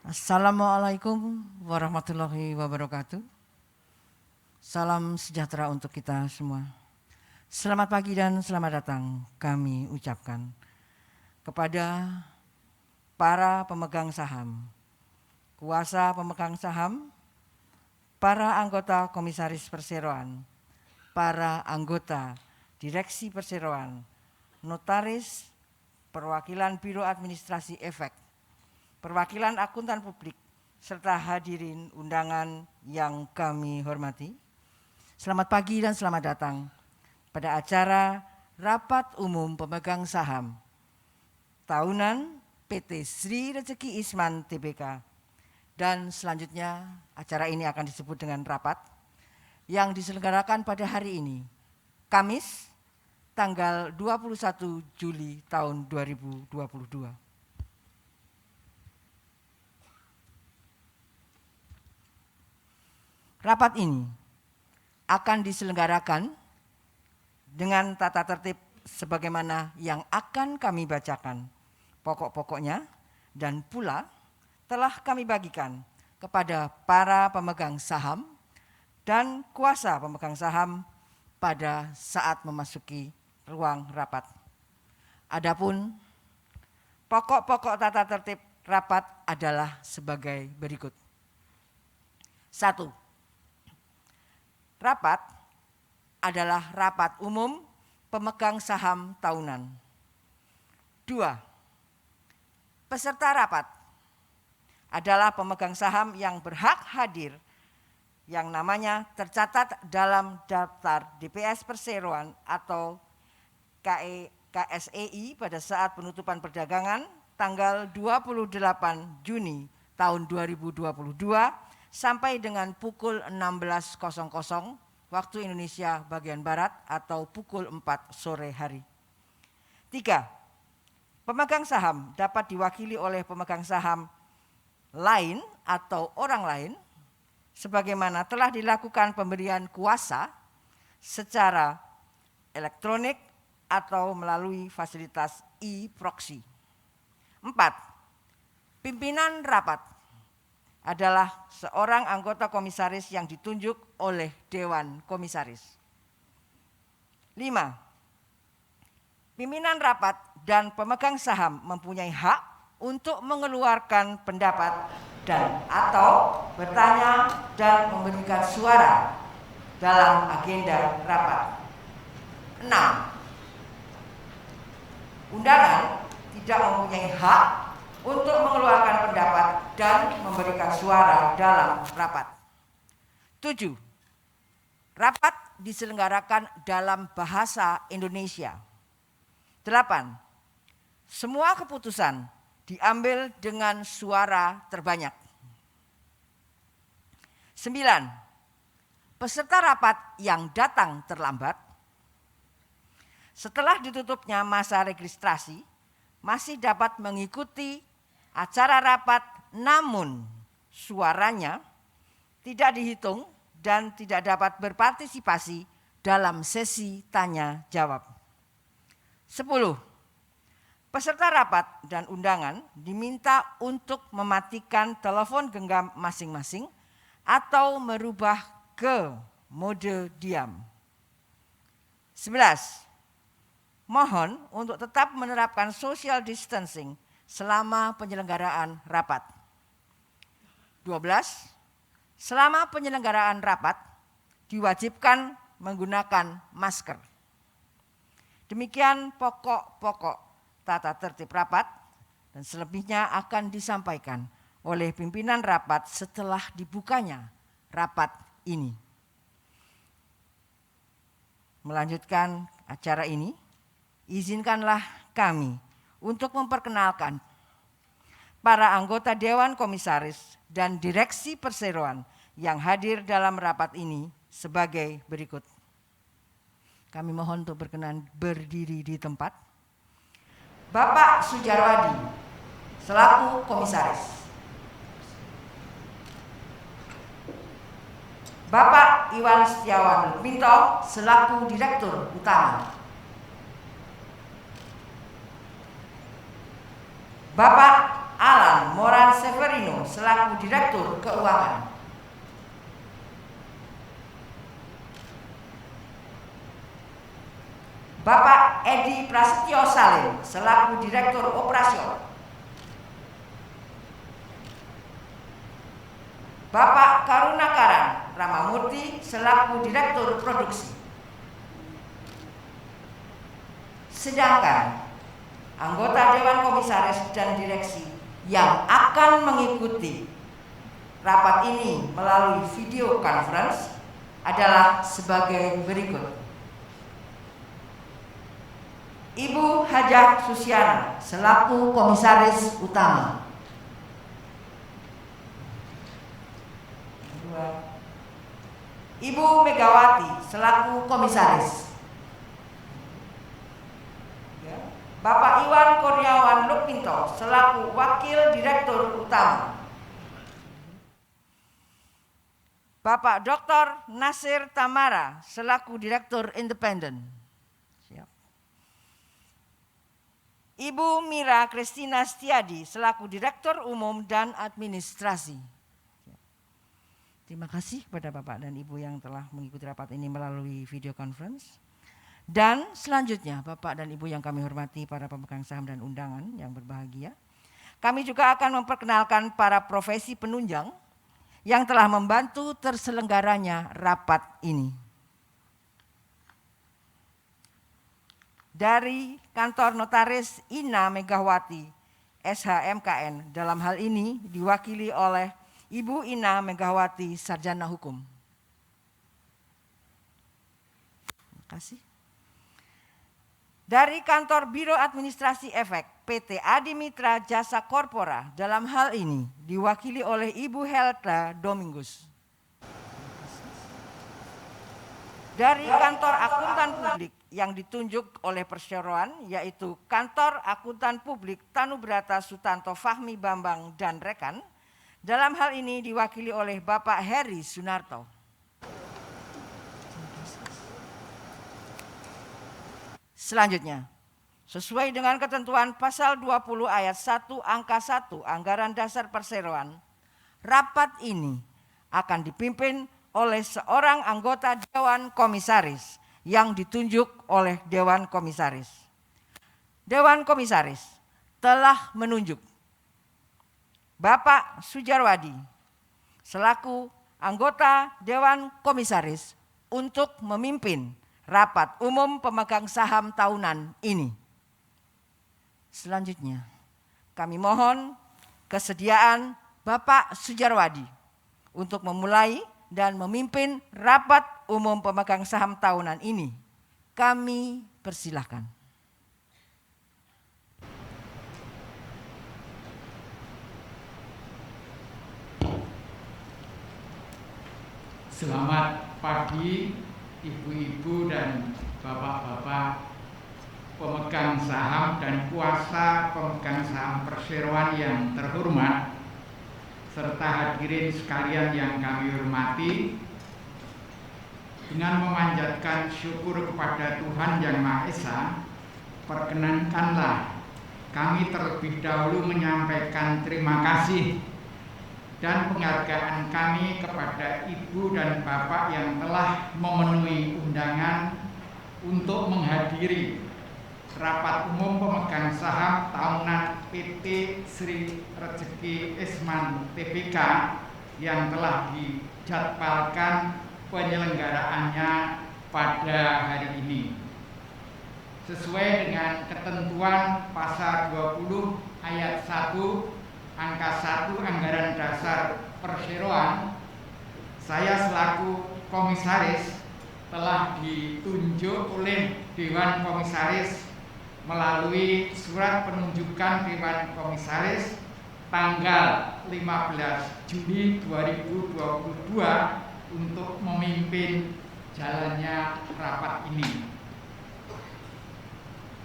Assalamualaikum warahmatullahi wabarakatuh. Salam sejahtera untuk kita semua. Selamat pagi dan selamat datang kami ucapkan kepada para pemegang saham, kuasa pemegang saham, para anggota komisaris perseroan, para anggota direksi perseroan, notaris, perwakilan Biro Administrasi Efek, perwakilan akuntan publik, serta hadirin undangan yang kami hormati. Selamat pagi dan selamat datang pada acara Rapat Umum Pemegang Saham Tahunan PT Sri Rezeki Isman Tbk. Dan selanjutnya acara ini akan disebut dengan rapat yang diselenggarakan pada hari ini, Kamis, tanggal 21 Juli tahun 2022. Rapat ini akan diselenggarakan dengan tata tertib sebagaimana yang akan kami bacakan pokok-pokoknya dan pula telah kami bagikan kepada para pemegang saham dan kuasa pemegang saham pada saat memasuki ruang rapat. Adapun pokok-pokok tata tertib rapat adalah sebagai berikut. 1. Rapat adalah rapat umum pemegang saham tahunan. 2. Peserta rapat adalah pemegang saham yang berhak hadir yang namanya tercatat dalam daftar DPS Perseroan atau KSEI pada saat penutupan perdagangan tanggal 28 Juni tahun 2022 sampai dengan pukul 16.00 waktu Indonesia bagian Barat atau pukul 4 sore hari. 3. Pemegang saham dapat diwakili oleh pemegang saham lain atau orang lain sebagaimana telah dilakukan pemberian kuasa secara elektronik atau melalui fasilitas e-proxy. 4. Pimpinan rapat adalah seorang anggota komisaris yang ditunjuk oleh Dewan Komisaris. 5. Pimpinan rapat dan pemegang saham mempunyai hak untuk mengeluarkan pendapat dan atau bertanya dan memberikan suara dalam agenda rapat. 6. Undangan tidak mempunyai hak untuk mengeluarkan pendapat dan memberikan suara dalam rapat. 7. Rapat diselenggarakan dalam bahasa Indonesia. 8. Semua keputusan diambil dengan suara terbanyak. 9. Peserta rapat yang datang terlambat setelah ditutupnya masa registrasi masih dapat mengikuti acara rapat, namun suaranya tidak dihitung dan tidak dapat berpartisipasi dalam sesi tanya jawab. 10. Peserta rapat dan undangan diminta untuk mematikan telepon genggam masing-masing atau merubah ke mode diam. 11. Mohon untuk tetap menerapkan social distancing selama penyelenggaraan rapat. 12. Selama penyelenggaraan rapat diwajibkan menggunakan masker. Demikian pokok-pokok tata tertib rapat dan selebihnya akan disampaikan oleh pimpinan rapat setelah dibukanya rapat ini. Melanjutkan acara ini, izinkanlah kami untuk memperkenalkan para anggota Dewan Komisaris dan Direksi Perseroan yang hadir dalam rapat ini sebagai berikut. Kami mohon untuk berkenan berdiri di tempat. Bapak Sujarwadi selaku Komisaris. Bapak Iwan Setiawan Pinto selaku Direktur Utama. Bapak Alan Moran Severino selaku Direktur Keuangan. Bapak Edi Prasetyo Salim selaku Direktur Operasional. Bapak Karunakaran Ramamurti selaku Direktur Produksi. Sedangkan anggota Dewan Komisaris dan Direksi yang akan mengikuti rapat ini melalui video conference adalah sebagai berikut. Ibu Hajah Susiana selaku Komisaris Utama. Ibu Megawati selaku Komisaris. Bapak Iwan Kurniawan Lukminto selaku Wakil Direktur Utama. Bapak Dr. Nasir Tamara selaku Direktur Independen. Ibu Mira Kristina Setiadi selaku Direktur Umum dan Administrasi. Terima kasih kepada Bapak dan Ibu yang telah mengikuti rapat ini melalui video conference. Dan selanjutnya Bapak dan Ibu yang kami hormati, para pemegang saham dan undangan yang berbahagia. Kami juga akan memperkenalkan para profesi penunjang yang telah membantu terselenggaranya rapat ini. Dari Kantor Notaris Ina Megawati SHMKN, dalam hal ini diwakili oleh Ibu Ina Megawati Sarjana Hukum. Terima kasih. Dari Kantor Biro Administrasi Efek PT Adi Mitra Jasa Korpora, dalam hal ini diwakili oleh Ibu Helda Domingus. Dari Kantor Akuntan Publik yang ditunjuk oleh perseroan, yaitu Kantor Akuntan Publik Tanubrata Sutanto Fahmi Bambang dan rekan, dalam hal ini diwakili oleh Bapak Heri Sunarto. Selanjutnya, sesuai dengan ketentuan pasal 20 ayat 1 angka 1 Anggaran Dasar Perseroan, rapat ini akan dipimpin oleh seorang anggota Dewan Komisaris yang ditunjuk oleh Dewan Komisaris. Dewan Komisaris telah menunjuk Bapak Sujarwadi selaku anggota Dewan Komisaris untuk memimpin rapat umum pemegang saham tahunan ini. Selanjutnya, kami mohon kesediaan Bapak Sujarwadi untuk memulai dan memimpin rapat umum pemegang saham tahunan ini. Kami persilahkan. Selamat pagi ibu-ibu dan bapak-bapak pemegang saham dan kuasa pemegang saham perseroan yang terhormat, serta hadirin sekalian yang kami hormati. Dengan memanjatkan syukur kepada Tuhan Yang Maha Esa, perkenankanlah kami terlebih dahulu menyampaikan terima kasih dan penghargaan kami kepada Ibu dan Bapak yang telah memenuhi undangan untuk menghadiri rapat umum pemegang saham tahunan PT Sri Rezeki Isman Tbk yang telah dijadwalkan penyelenggaraannya pada hari ini. Sesuai dengan ketentuan pasal 20 ayat 1 angka 1 Anggaran Dasar Perseroan, saya selaku komisaris telah ditunjuk oleh Dewan Komisaris melalui surat penunjukan Dewan Komisaris tanggal 15 Juni 2022 untuk memimpin jalannya rapat ini.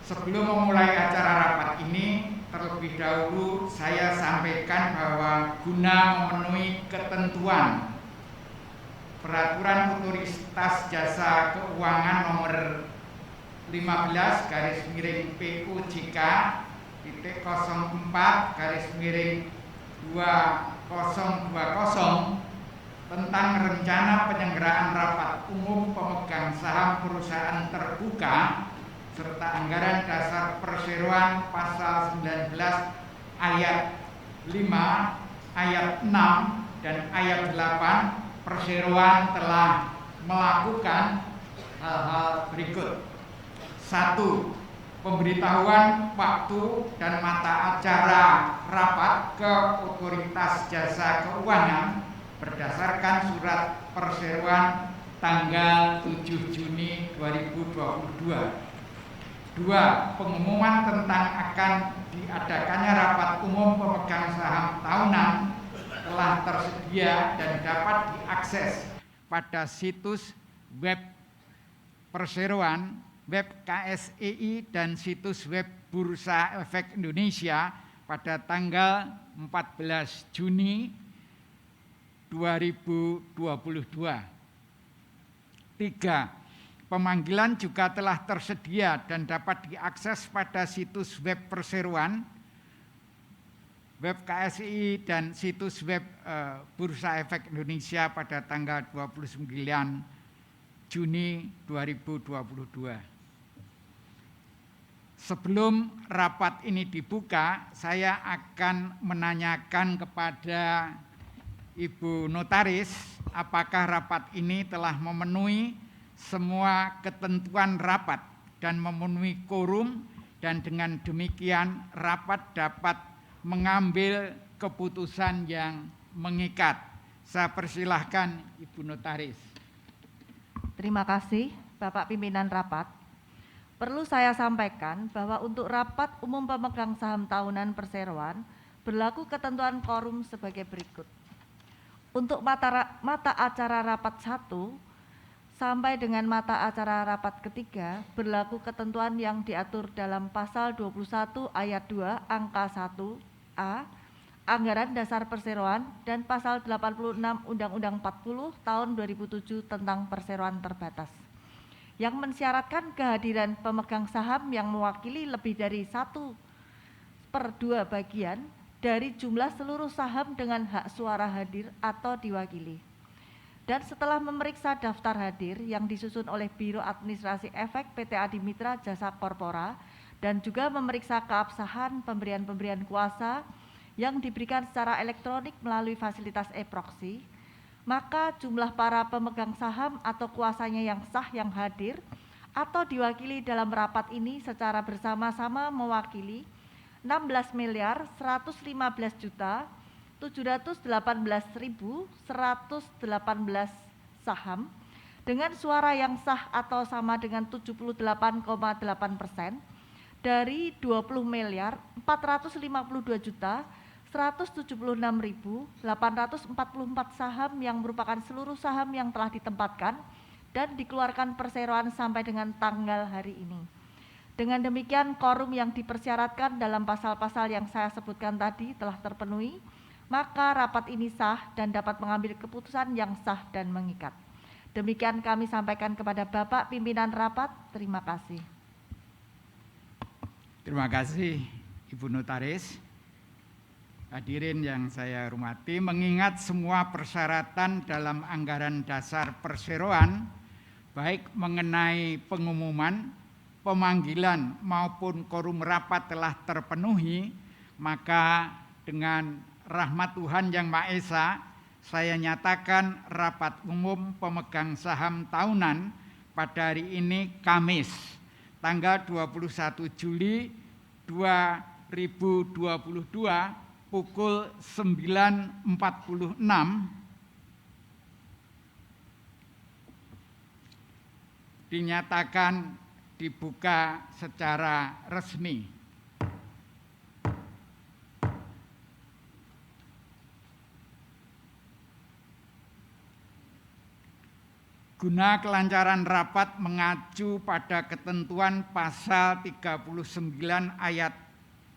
Sebelum memulai acara rapat ini, terlebih dahulu saya sampaikan bahwa guna memenuhi ketentuan Peraturan Otoritas Jasa Keuangan nomor 15/POJK 04/2022 2020 tentang rencana penyelenggaraan rapat umum pemegang saham perusahaan terbuka serta anggaran dasar perseroan pasal 19 ayat 5, ayat 6 dan ayat 8 perseroan telah melakukan hal-hal berikut. 1. Pemberitahuan waktu dan mata acara rapat ke Otoritas Jasa Keuangan berdasarkan surat perseroan tanggal 7 Juni 2022. 2. Pengumuman tentang akan diadakannya rapat umum pemegang saham tahunan telah tersedia dan dapat diakses pada situs web perseroan, web KSEI dan situs web Bursa Efek Indonesia pada tanggal 14 Juni 2022. 3. Pemanggilan juga telah tersedia dan dapat diakses pada situs web perseroan, web KSI dan situs web Bursa Efek Indonesia pada tanggal 29 Juni 2022. Sebelum rapat ini dibuka, saya akan menanyakan kepada Ibu Notaris apakah rapat ini telah memenuhi semua ketentuan rapat dan memenuhi quorum, dan dengan demikian rapat dapat mengambil keputusan yang mengikat. Saya persilahkan Ibu Notaris. Terima kasih Bapak Pimpinan Rapat. Perlu saya sampaikan bahwa untuk rapat umum pemegang saham tahunan perseroan berlaku ketentuan quorum sebagai berikut. Untuk mata acara rapat 1 sampai dengan mata acara rapat ketiga berlaku ketentuan yang diatur dalam pasal 21 ayat 2 angka 1A Anggaran Dasar Perseroan dan pasal 86 Undang-Undang 40 tahun 2007 tentang perseroan terbatas yang mensyaratkan kehadiran pemegang saham yang mewakili lebih dari 1/2 bagian dari jumlah seluruh saham dengan hak suara hadir atau diwakili. Dan setelah memeriksa daftar hadir yang disusun oleh Biro Administrasi Efek PT Adimitra Jasa Korpora dan juga memeriksa keabsahan pemberian kuasa yang diberikan secara elektronik melalui fasilitas e-proxy, maka jumlah para pemegang saham atau kuasanya yang sah yang hadir atau diwakili dalam rapat ini secara bersama-sama mewakili 16.718.118 saham dengan suara yang sah atau sama dengan 78,8% dari 20.452.176.844 saham yang merupakan seluruh saham yang telah ditempatkan dan dikeluarkan perseroan sampai dengan tanggal hari ini. Dengan demikian, quorum yang dipersyaratkan dalam pasal-pasal yang saya sebutkan tadi telah terpenuhi, maka rapat ini sah dan dapat mengambil keputusan yang sah dan mengikat. Demikian kami sampaikan kepada Bapak Pimpinan Rapat. Terima kasih. Terima kasih Ibu Notaris. Hadirin yang saya hormati, mengingat semua persyaratan dalam anggaran dasar perseroan, baik mengenai pengumuman, pemanggilan maupun quorum rapat telah terpenuhi, maka dengan rahmat Tuhan Yang Maha Esa, saya nyatakan rapat umum pemegang saham tahunan pada hari ini Kamis, tanggal 21 Juli 2022 pukul 9.46 dinyatakan dibuka secara resmi. Guna kelancaran rapat mengacu pada ketentuan pasal 39 ayat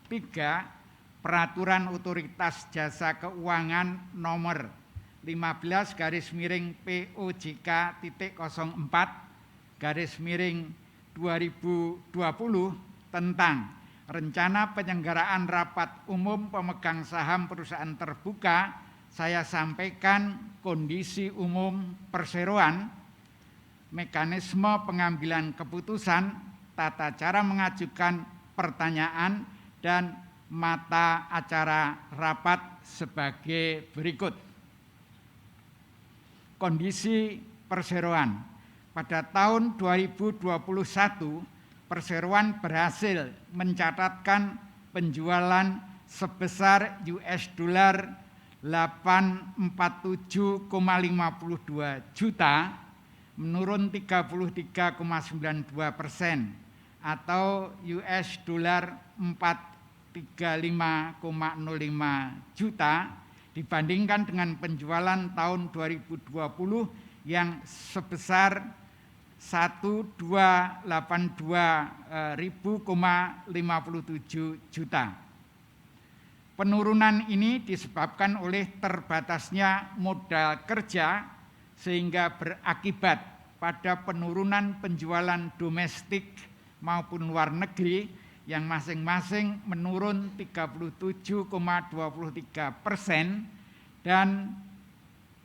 3 Peraturan Otoritas Jasa Keuangan nomor 15/POJK.04/2020 tentang rencana penyelenggaraan rapat umum pemegang saham perusahaan terbuka, saya sampaikan kondisi umum perseroan, mekanisme pengambilan keputusan, tata cara mengajukan pertanyaan, dan mata acara rapat sebagai berikut. Kondisi perseroan. Pada tahun 2021, perseroan berhasil mencatatkan penjualan sebesar $847,52 juta, menurun 33,92% atau $435,05 juta dibandingkan dengan penjualan tahun 2020 yang sebesar 1.282.057 juta. Penurunan ini disebabkan oleh terbatasnya modal kerja sehingga berakibat pada penurunan penjualan domestik maupun luar negeri yang masing-masing menurun 37,23% dan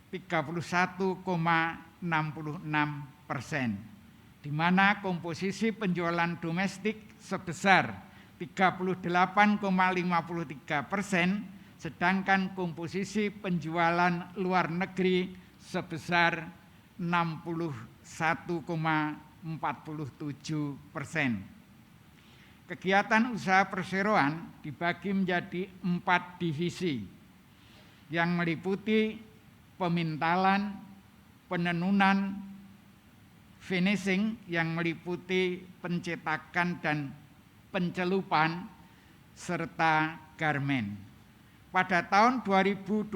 31,66%, di mana komposisi penjualan domestik sebesar 38,53%, sedangkan komposisi penjualan luar negeri sebesar 61,47%. Kegiatan usaha perseroan dibagi menjadi 4 divisi yang meliputi pemintalan, penenunan, finishing yang meliputi pencetakan dan pencelupan, serta garmen. Pada tahun 2021,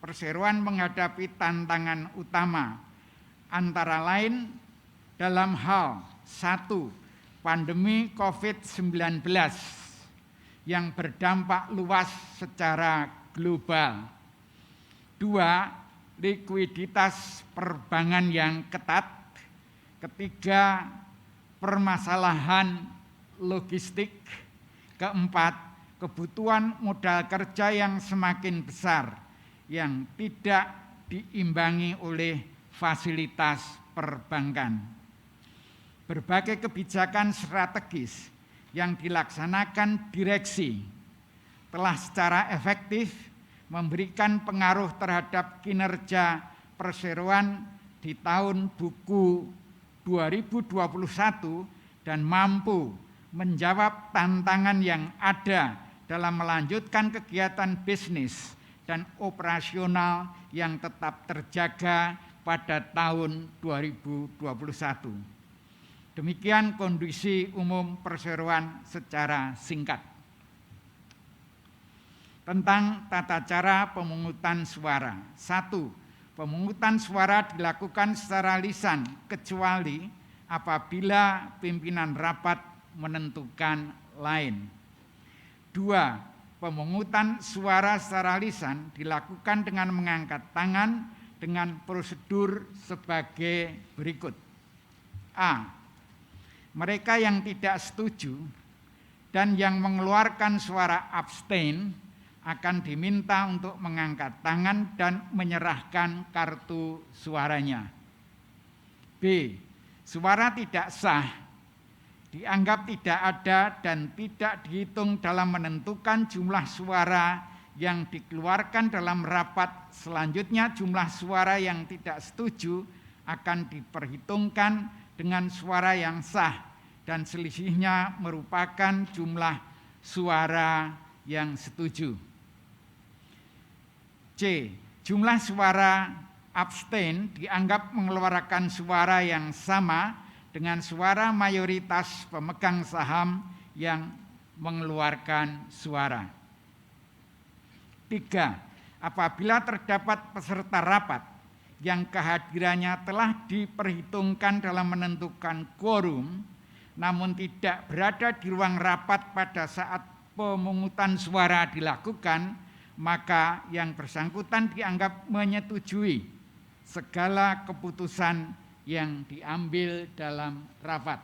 perseroan menghadapi tantangan utama antara lain dalam hal 1. Pandemi COVID-19 yang berdampak luas secara global. 2. Likuiditas perbankan yang ketat. 3. Permasalahan logistik. 4. Kebutuhan modal kerja yang semakin besar yang tidak diimbangi oleh fasilitas perbankan. Berbagai kebijakan strategis yang dilaksanakan direksi telah secara efektif memberikan pengaruh terhadap kinerja perseroan di tahun buku 2021 dan mampu menjawab tantangan yang ada dalam melanjutkan kegiatan bisnis dan operasional yang tetap terjaga pada tahun 2021. Demikian kondisi umum perseroan secara singkat. Tentang tata cara pemungutan suara. 1. Pemungutan suara dilakukan secara lisan kecuali apabila pimpinan rapat menentukan lain. 2. Pemungutan suara secara lisan dilakukan dengan mengangkat tangan dengan prosedur sebagai berikut. A. Mereka yang tidak setuju dan yang mengeluarkan suara abstain akan diminta untuk mengangkat tangan dan menyerahkan kartu suaranya. B. Suara tidak sah dianggap tidak ada dan tidak dihitung dalam menentukan jumlah suara yang dikeluarkan dalam rapat. Selanjutnya jumlah suara yang tidak setuju akan diperhitungkan dengan suara yang sah dan selisihnya merupakan jumlah suara yang setuju. C. Jumlah suara abstain dianggap mengeluarkan suara yang sama dengan suara mayoritas pemegang saham yang mengeluarkan suara. 3. Apabila terdapat peserta rapat yang kehadirannya telah diperhitungkan dalam menentukan quorum, namun tidak berada di ruang rapat pada saat pemungutan suara dilakukan, maka yang bersangkutan dianggap menyetujui segala keputusan yang diambil dalam rapat.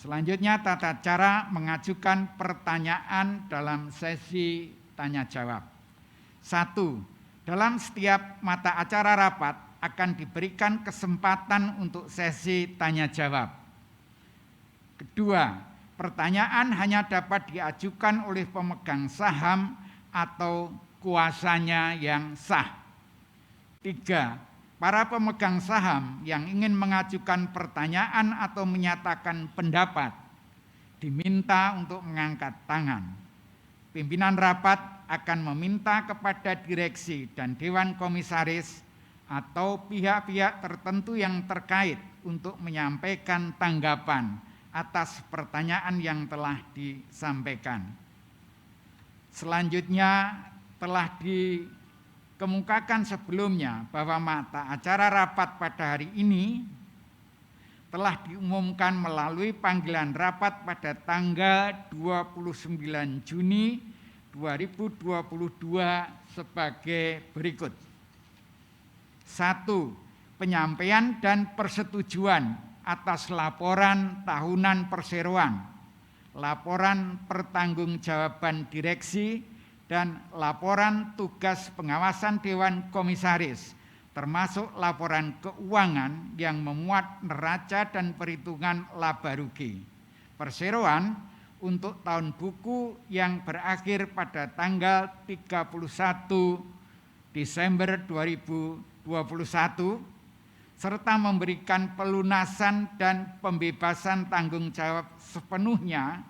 Selanjutnya tata cara mengajukan pertanyaan dalam sesi tanya jawab. 1. Dalam setiap mata acara rapat akan diberikan kesempatan untuk sesi tanya jawab. Kedua, pertanyaan hanya dapat diajukan oleh pemegang saham atau kuasanya yang sah. 3. Para pemegang saham yang ingin mengajukan pertanyaan atau menyatakan pendapat diminta untuk mengangkat tangan. Pimpinan rapat akan meminta kepada direksi dan dewan komisaris atau pihak-pihak tertentu yang terkait untuk menyampaikan tanggapan atas pertanyaan yang telah disampaikan. Selanjutnya telah dikemukakan sebelumnya bahwa mata acara rapat pada hari ini telah diumumkan melalui panggilan rapat pada tanggal 29 Juni 2022 sebagai berikut. 1. Penyampaian dan persetujuan atas laporan tahunan perseroan, laporan pertanggungjawaban direksi, dan laporan tugas pengawasan Dewan Komisaris, termasuk laporan keuangan yang memuat neraca dan perhitungan laba rugi perseroan untuk tahun buku yang berakhir pada tanggal 31 Desember 2021, serta memberikan pelunasan dan pembebasan tanggung jawab sepenuhnya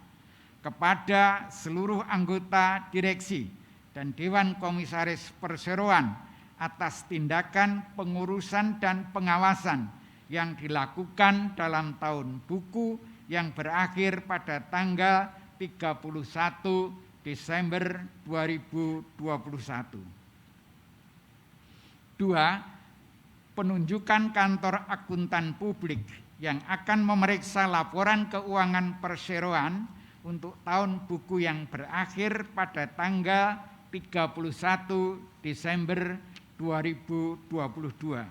kepada seluruh anggota direksi dan Dewan Komisaris Perseroan atas tindakan pengurusan dan pengawasan yang dilakukan dalam tahun buku yang berakhir pada tanggal 31 Desember 2021. 2. Penunjukan kantor akuntan publik yang akan memeriksa laporan keuangan perseroan untuk tahun buku yang berakhir pada tanggal 31 Desember 2022.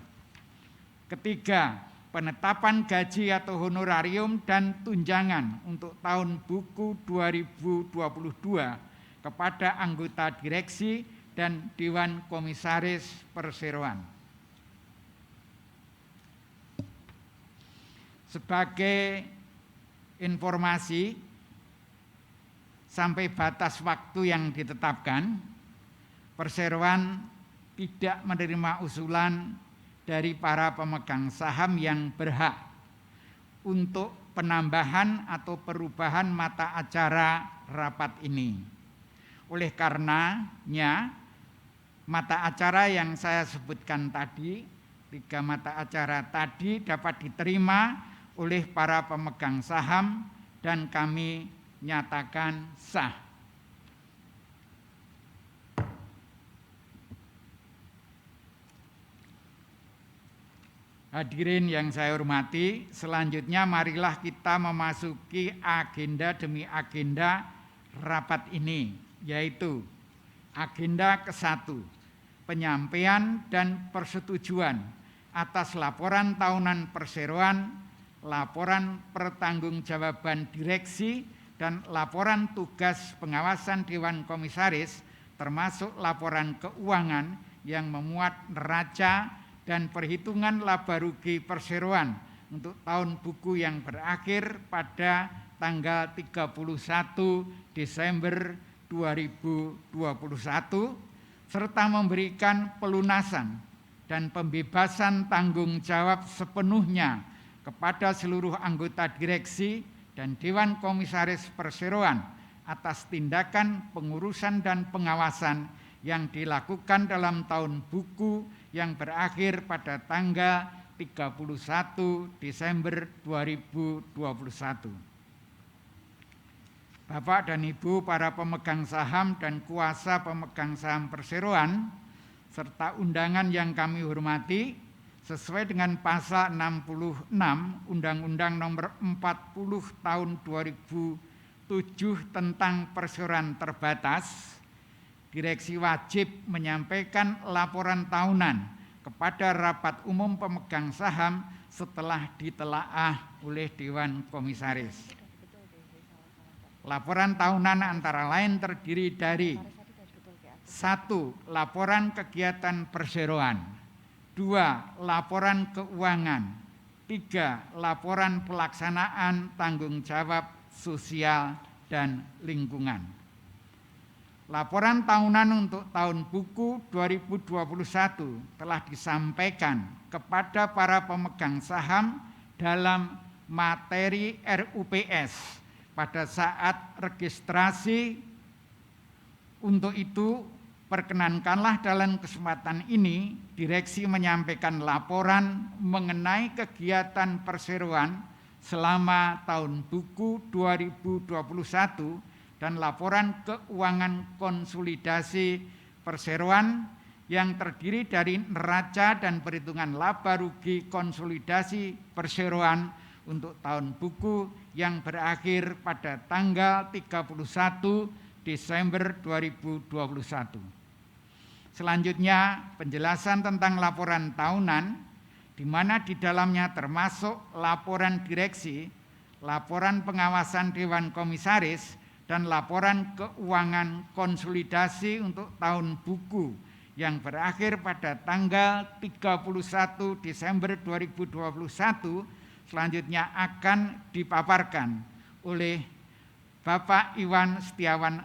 Ketiga, penetapan gaji atau honorarium dan tunjangan untuk tahun buku 2022 kepada anggota direksi dan Dewan Komisaris Perseroan. Sebagai informasi, sampai batas waktu yang ditetapkan, perseroan tidak menerima usulan dari para pemegang saham yang berhak untuk penambahan atau perubahan mata acara rapat ini. Oleh karenanya, mata acara yang saya sebutkan tadi, 3 mata acara tadi dapat diterima oleh para pemegang saham dan kami nyatakan sah. Hadirin yang saya hormati, selanjutnya marilah kita memasuki agenda demi agenda rapat ini, yaitu agenda ke-1, penyampaian dan persetujuan atas laporan tahunan perseroan, laporan pertanggungjawaban direksi, dan laporan tugas pengawasan Dewan Komisaris, termasuk laporan keuangan yang memuat neraca dan perhitungan laba rugi perseroan untuk tahun buku yang berakhir pada tanggal 31 Desember 2021, serta memberikan pelunasan dan pembebasan tanggung jawab sepenuhnya kepada seluruh anggota direksi dan Dewan Komisaris Perseroan atas tindakan pengurusan dan pengawasan yang dilakukan dalam tahun buku yang berakhir pada tanggal 31 Desember 2021. Bapak dan Ibu para pemegang saham dan kuasa pemegang saham perseroan, serta undangan yang kami hormati, sesuai dengan pasal 66 Undang-Undang Nomor 40 Tahun 2007 tentang perseroan terbatas, direksi wajib menyampaikan laporan tahunan kepada rapat umum pemegang saham setelah ditelaah oleh Dewan Komisaris. Laporan tahunan antara lain terdiri dari 1. Laporan kegiatan perseroan, 2. Laporan keuangan, 3. Laporan pelaksanaan tanggung jawab sosial dan lingkungan. Laporan tahunan untuk tahun buku 2021 telah disampaikan kepada para pemegang saham dalam materi RUPS pada saat registrasi. Untuk itu, perkenankanlah dalam kesempatan ini direksi menyampaikan laporan mengenai kegiatan perseroan selama tahun buku 2021 dan laporan keuangan konsolidasi perseroan yang terdiri dari neraca dan perhitungan laba rugi konsolidasi perseroan untuk tahun buku yang berakhir pada tanggal 31 Desember 2021. Selanjutnya, penjelasan tentang laporan tahunan, di mana di dalamnya termasuk laporan direksi, laporan pengawasan Dewan Komisaris, dan laporan keuangan konsolidasi untuk tahun buku yang berakhir pada tanggal 31 Desember 2021 selanjutnya akan dipaparkan oleh Bapak Iwan Setiawan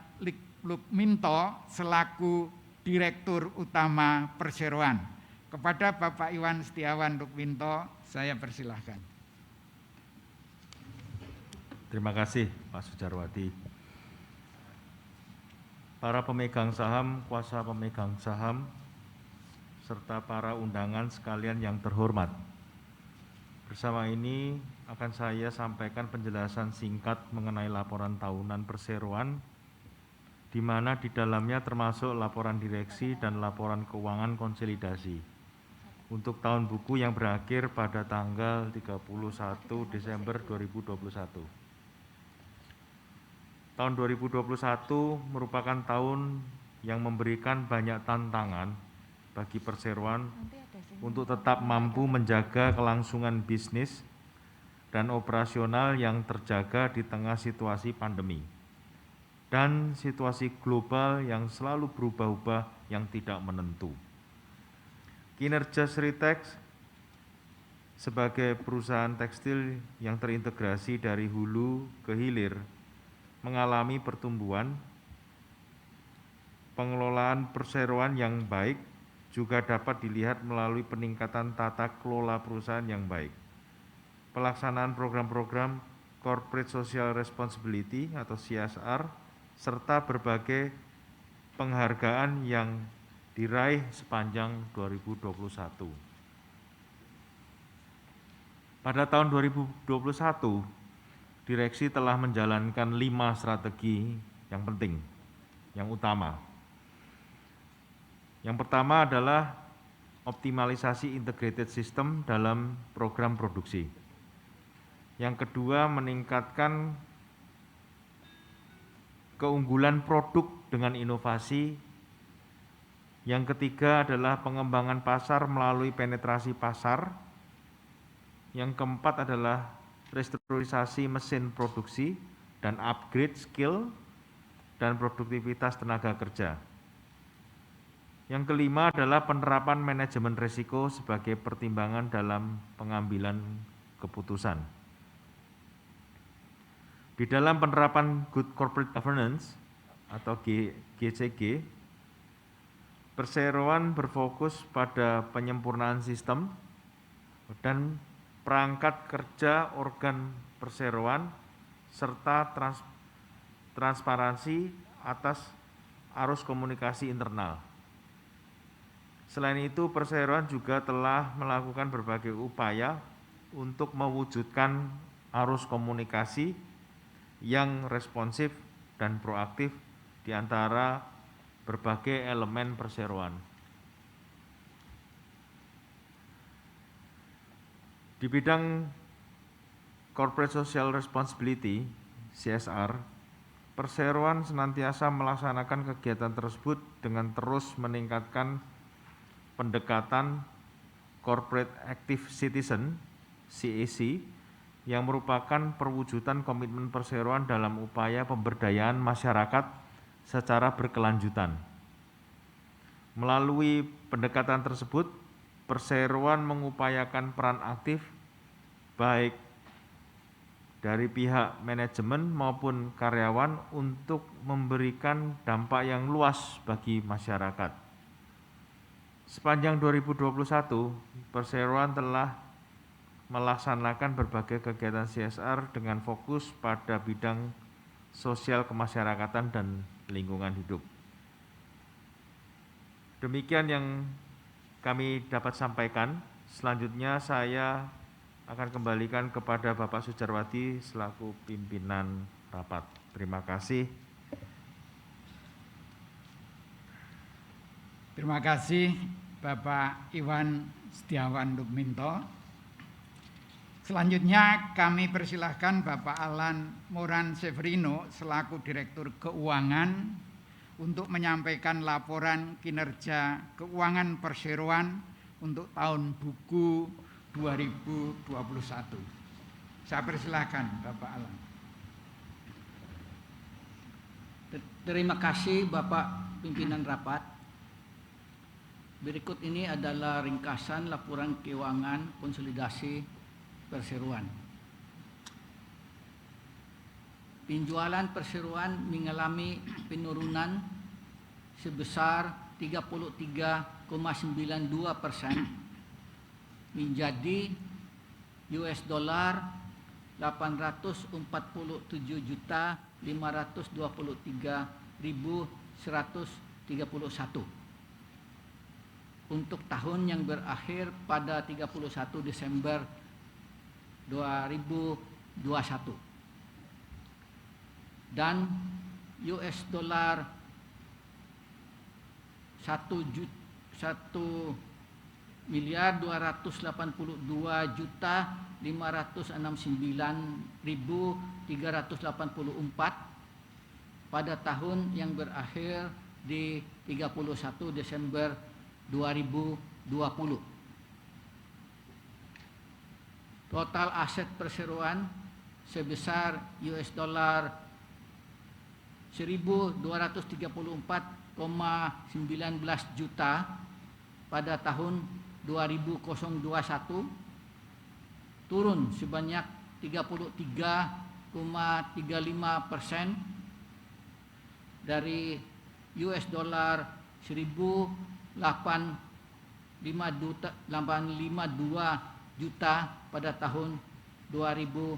Lukminto selaku Direktur Utama Perseroan. Kepada Bapak Iwan Setiawan Lukminto, saya persilahkan. Terima kasih Pak Sujarwadi. Para pemegang saham, kuasa pemegang saham, serta para undangan sekalian yang terhormat. Bersama ini akan saya sampaikan penjelasan singkat mengenai laporan tahunan perseroan, di mana di dalamnya termasuk laporan direksi dan laporan keuangan konsolidasi untuk tahun buku yang berakhir pada tanggal 31 Desember 2021. Tahun 2021 merupakan tahun yang memberikan banyak tantangan bagi perseroan untuk tetap mampu menjaga kelangsungan bisnis dan operasional yang terjaga di tengah situasi pandemi dan situasi global yang selalu berubah-ubah yang tidak menentu. Kinerja Sritex sebagai perusahaan tekstil yang terintegrasi dari hulu ke hilir mengalami pertumbuhan, pengelolaan perseroan yang baik juga dapat dilihat melalui peningkatan tata kelola perusahaan yang baik, pelaksanaan program-program Corporate Social Responsibility atau CSR, serta berbagai penghargaan yang diraih sepanjang 2021. Pada tahun 2021, direksi telah menjalankan 5 strategi yang penting, yang utama. Yang pertama adalah optimalisasi integrated system dalam program produksi. Yang kedua, meningkatkan keunggulan produk dengan inovasi. Yang ketiga adalah pengembangan pasar melalui penetrasi pasar. Yang keempat adalah restrukturisasi mesin produksi dan upgrade skill dan produktivitas tenaga kerja. Yang kelima adalah penerapan manajemen risiko sebagai pertimbangan dalam pengambilan keputusan. Di dalam penerapan Good Corporate Governance atau GCG, perseroan berfokus pada penyempurnaan sistem dan perangkat kerja organ perseroan serta transparansi atas arus komunikasi internal. Selain itu, perseroan juga telah melakukan berbagai upaya untuk mewujudkan arus komunikasi yang responsif dan proaktif di antara berbagai elemen perseroan. Di bidang Corporate Social Responsibility (CSR), perseroan senantiasa melaksanakan kegiatan tersebut dengan terus meningkatkan pendekatan Corporate Active Citizen (CAC) yang merupakan perwujudan komitmen perseroan dalam upaya pemberdayaan masyarakat secara berkelanjutan. Melalui pendekatan tersebut, perseroan mengupayakan peran aktif baik dari pihak manajemen maupun karyawan untuk memberikan dampak yang luas bagi masyarakat. Sepanjang 2021, perseroan telah melaksanakan berbagai kegiatan CSR dengan fokus pada bidang sosial kemasyarakatan dan lingkungan hidup. Demikian yang kami dapat sampaikan. Selanjutnya saya akan kembalikan kepada Bapak Sujarwadi selaku pimpinan rapat. Terima kasih. Terima kasih Bapak Iwan Setiawan Lukminto. Selanjutnya kami persilahkan Bapak Alan Moran Severino selaku Direktur Keuangan untuk menyampaikan laporan kinerja keuangan perseroan untuk tahun buku 2021. Saya persilahkan Bapak Alan. Terima kasih Bapak Pimpinan Rapat. Berikut ini adalah ringkasan laporan keuangan konsolidasi perseroan. Penjualan perseroan mengalami penurunan sebesar 33,92% menjadi $847.523.131 untuk tahun yang berakhir pada 31 Desember 2021 dan $1.289.384 pada tahun yang berakhir di 31 Desember 2020. Total aset perseroan sebesar $1.234,19 juta pada tahun 2021 turun sebanyak 33,35% dari $1.852 juta pada tahun 2020.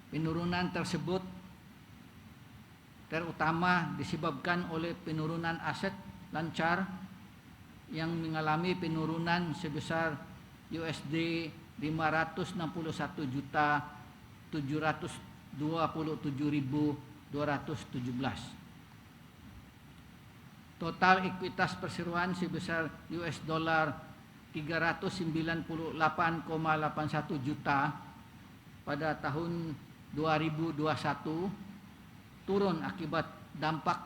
Penurunan tersebut terutama disebabkan oleh penurunan aset lancar yang mengalami penurunan sebesar $527.217. Total ekuitas perseroan sebesar $398,81 juta pada tahun 2021 turun akibat dampak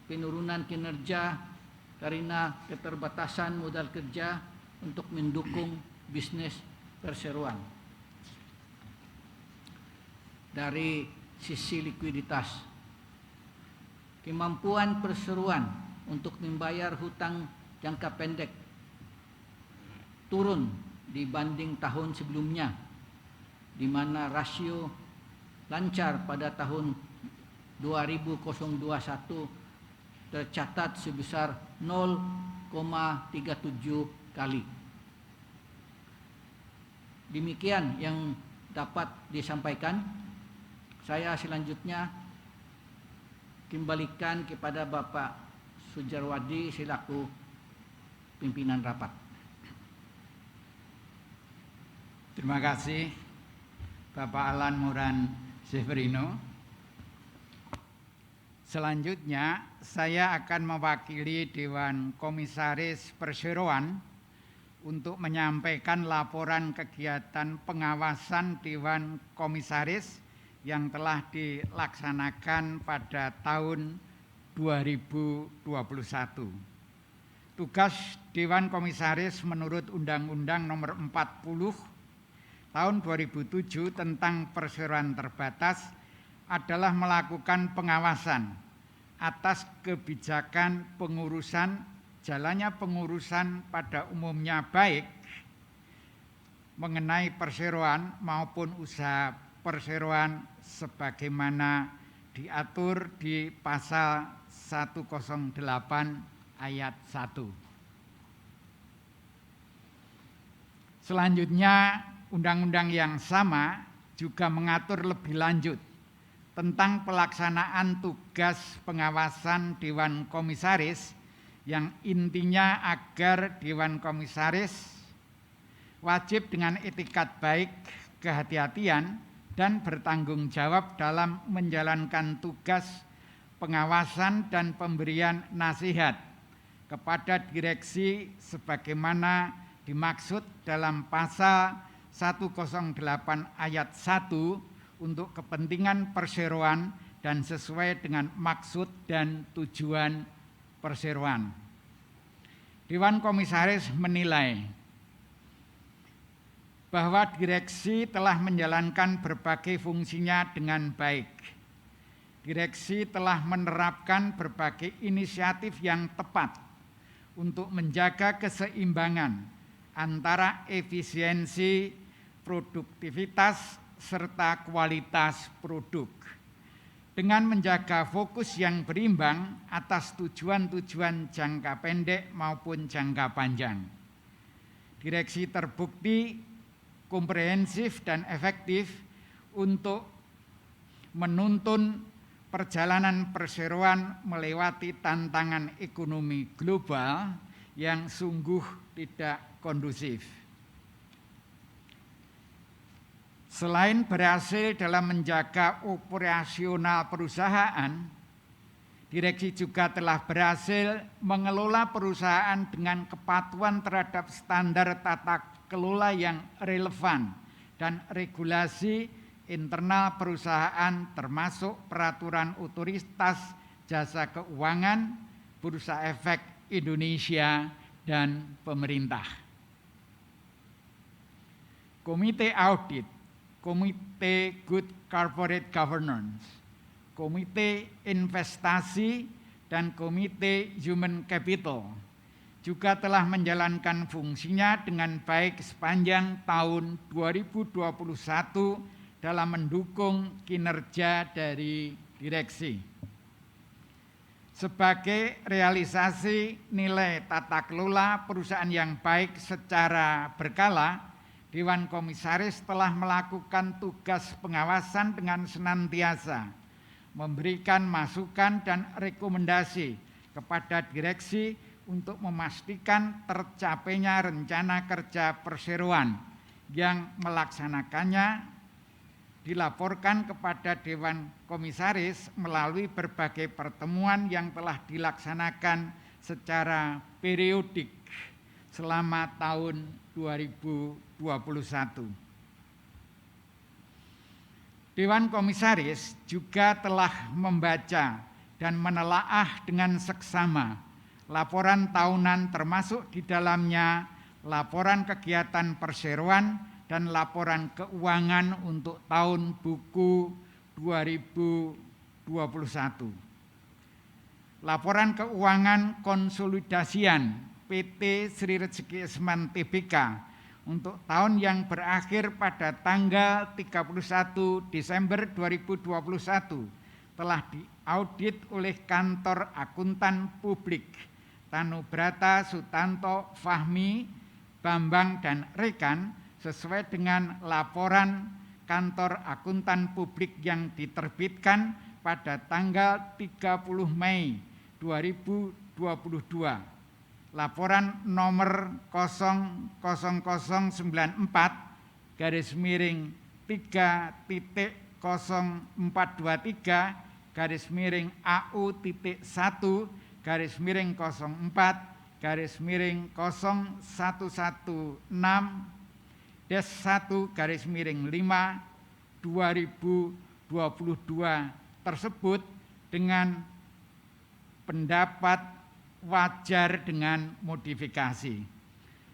penurunan kinerja karena keterbatasan modal kerja untuk mendukung bisnis perseroan. Dari sisi likuiditas, kemampuan perseroan untuk membayar hutang jangka pendek turun dibanding tahun sebelumnya, di mana rasio lancar pada tahun 2021 tercatat sebesar 0,37 kali. Demikian yang dapat disampaikan. Saya selanjutnya kembalikan kepada Bapak Sujarwadi selaku pimpinan rapat. Terima kasih Bapak Alan Moran Severino. Selanjutnya saya akan mewakili Dewan Komisaris Perseroan untuk menyampaikan laporan kegiatan pengawasan Dewan Komisaris yang telah dilaksanakan pada tahun 2021. Tugas Dewan Komisaris menurut Undang-Undang Nomor 40 Tahun 2007 tentang perseroan terbatas adalah melakukan pengawasan atas kebijakan jalannya pengurusan pada umumnya baik mengenai perseroan maupun usaha perseroan sebagaimana diatur di pasal 108 ayat 1. Selanjutnya, undang-undang yang sama juga mengatur lebih lanjut tentang pelaksanaan tugas pengawasan Dewan Komisaris yang intinya agar Dewan Komisaris wajib dengan etikat baik, kehati-hatian, dan bertanggung jawab dalam menjalankan tugas pengawasan dan pemberian nasihat kepada direksi sebagaimana dimaksud dalam pasal 108 ayat 1 untuk kepentingan perseroan dan sesuai dengan maksud dan tujuan perseroan. Dewan Komisaris menilai bahwa direksi telah menjalankan berbagai fungsinya dengan baik. Direksi telah menerapkan berbagai inisiatif yang tepat untuk menjaga keseimbangan antara efisiensi, produktivitas, serta kualitas produk, dengan menjaga fokus yang berimbang atas tujuan-tujuan jangka pendek maupun jangka panjang. Direksi terbukti komprehensif dan efektif untuk menuntun perjalanan perseroan melewati tantangan ekonomi global yang sungguh tidak kondusif. Selain berhasil dalam menjaga operasional perusahaan, direksi juga telah berhasil mengelola perusahaan dengan kepatuhan terhadap standar tata kelola yang relevan dan regulasi internal perusahaan termasuk peraturan otoritas jasa keuangan, Bursa Efek Indonesia, dan pemerintah. Komite Audit, Komite Good Corporate Governance, Komite Investasi, dan Komite Human Capital juga telah menjalankan fungsinya dengan baik sepanjang tahun 2021 dalam mendukung kinerja dari direksi. Sebagai realisasi nilai tata kelola perusahaan yang baik secara berkala, Dewan Komisaris telah melakukan tugas pengawasan dengan senantiasa memberikan masukan dan rekomendasi kepada direksi untuk memastikan tercapainya rencana kerja perseroan yang melaksanakannya dilaporkan kepada Dewan Komisaris melalui berbagai pertemuan yang telah dilaksanakan secara periodik selama tahun 2021. Dewan Komisaris juga telah membaca dan menelaah dengan seksama laporan tahunan termasuk di dalamnya laporan kegiatan perseroan dan laporan keuangan untuk tahun buku 2021. Laporan keuangan konsolidasian PT Sri Rezeki Easman Tbk untuk tahun yang berakhir pada tanggal 31 Desember 2021 telah diaudit oleh Kantor Akuntan Publik Tanubrata Sutanto Fahmi Bambang dan Rekan sesuai dengan laporan Kantor Akuntan Publik yang diterbitkan pada tanggal 30 Mei 2022. Laporan nomor 0,0014/1/2022 tersebut dengan pendapat wajar dengan modifikasi.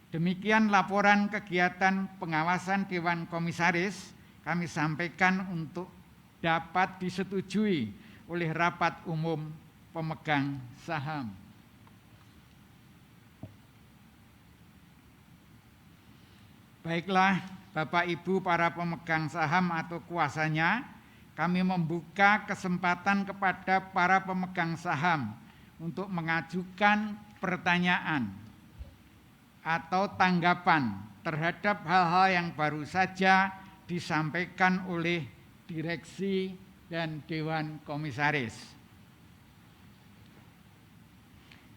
Demikian laporan kegiatan pengawasan Dewan Komisaris kami sampaikan untuk dapat disetujui oleh rapat umum pemegang saham. Baiklah, Bapak Ibu para pemegang saham atau kuasanya, kami membuka kesempatan kepada para pemegang saham untuk mengajukan pertanyaan atau tanggapan terhadap hal-hal yang baru saja disampaikan oleh direksi dan Dewan Komisaris.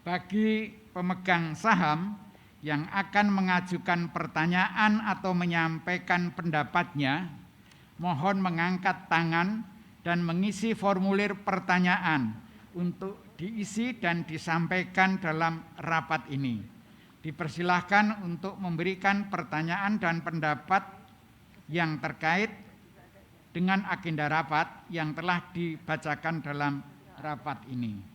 Bagi pemegang saham yang akan mengajukan pertanyaan atau menyampaikan pendapatnya, mohon mengangkat tangan dan mengisi formulir pertanyaan untuk diisi dan disampaikan dalam rapat ini. Dipersilahkan untuk memberikan pertanyaan dan pendapat yang terkait dengan agenda rapat yang telah dibacakan dalam rapat ini.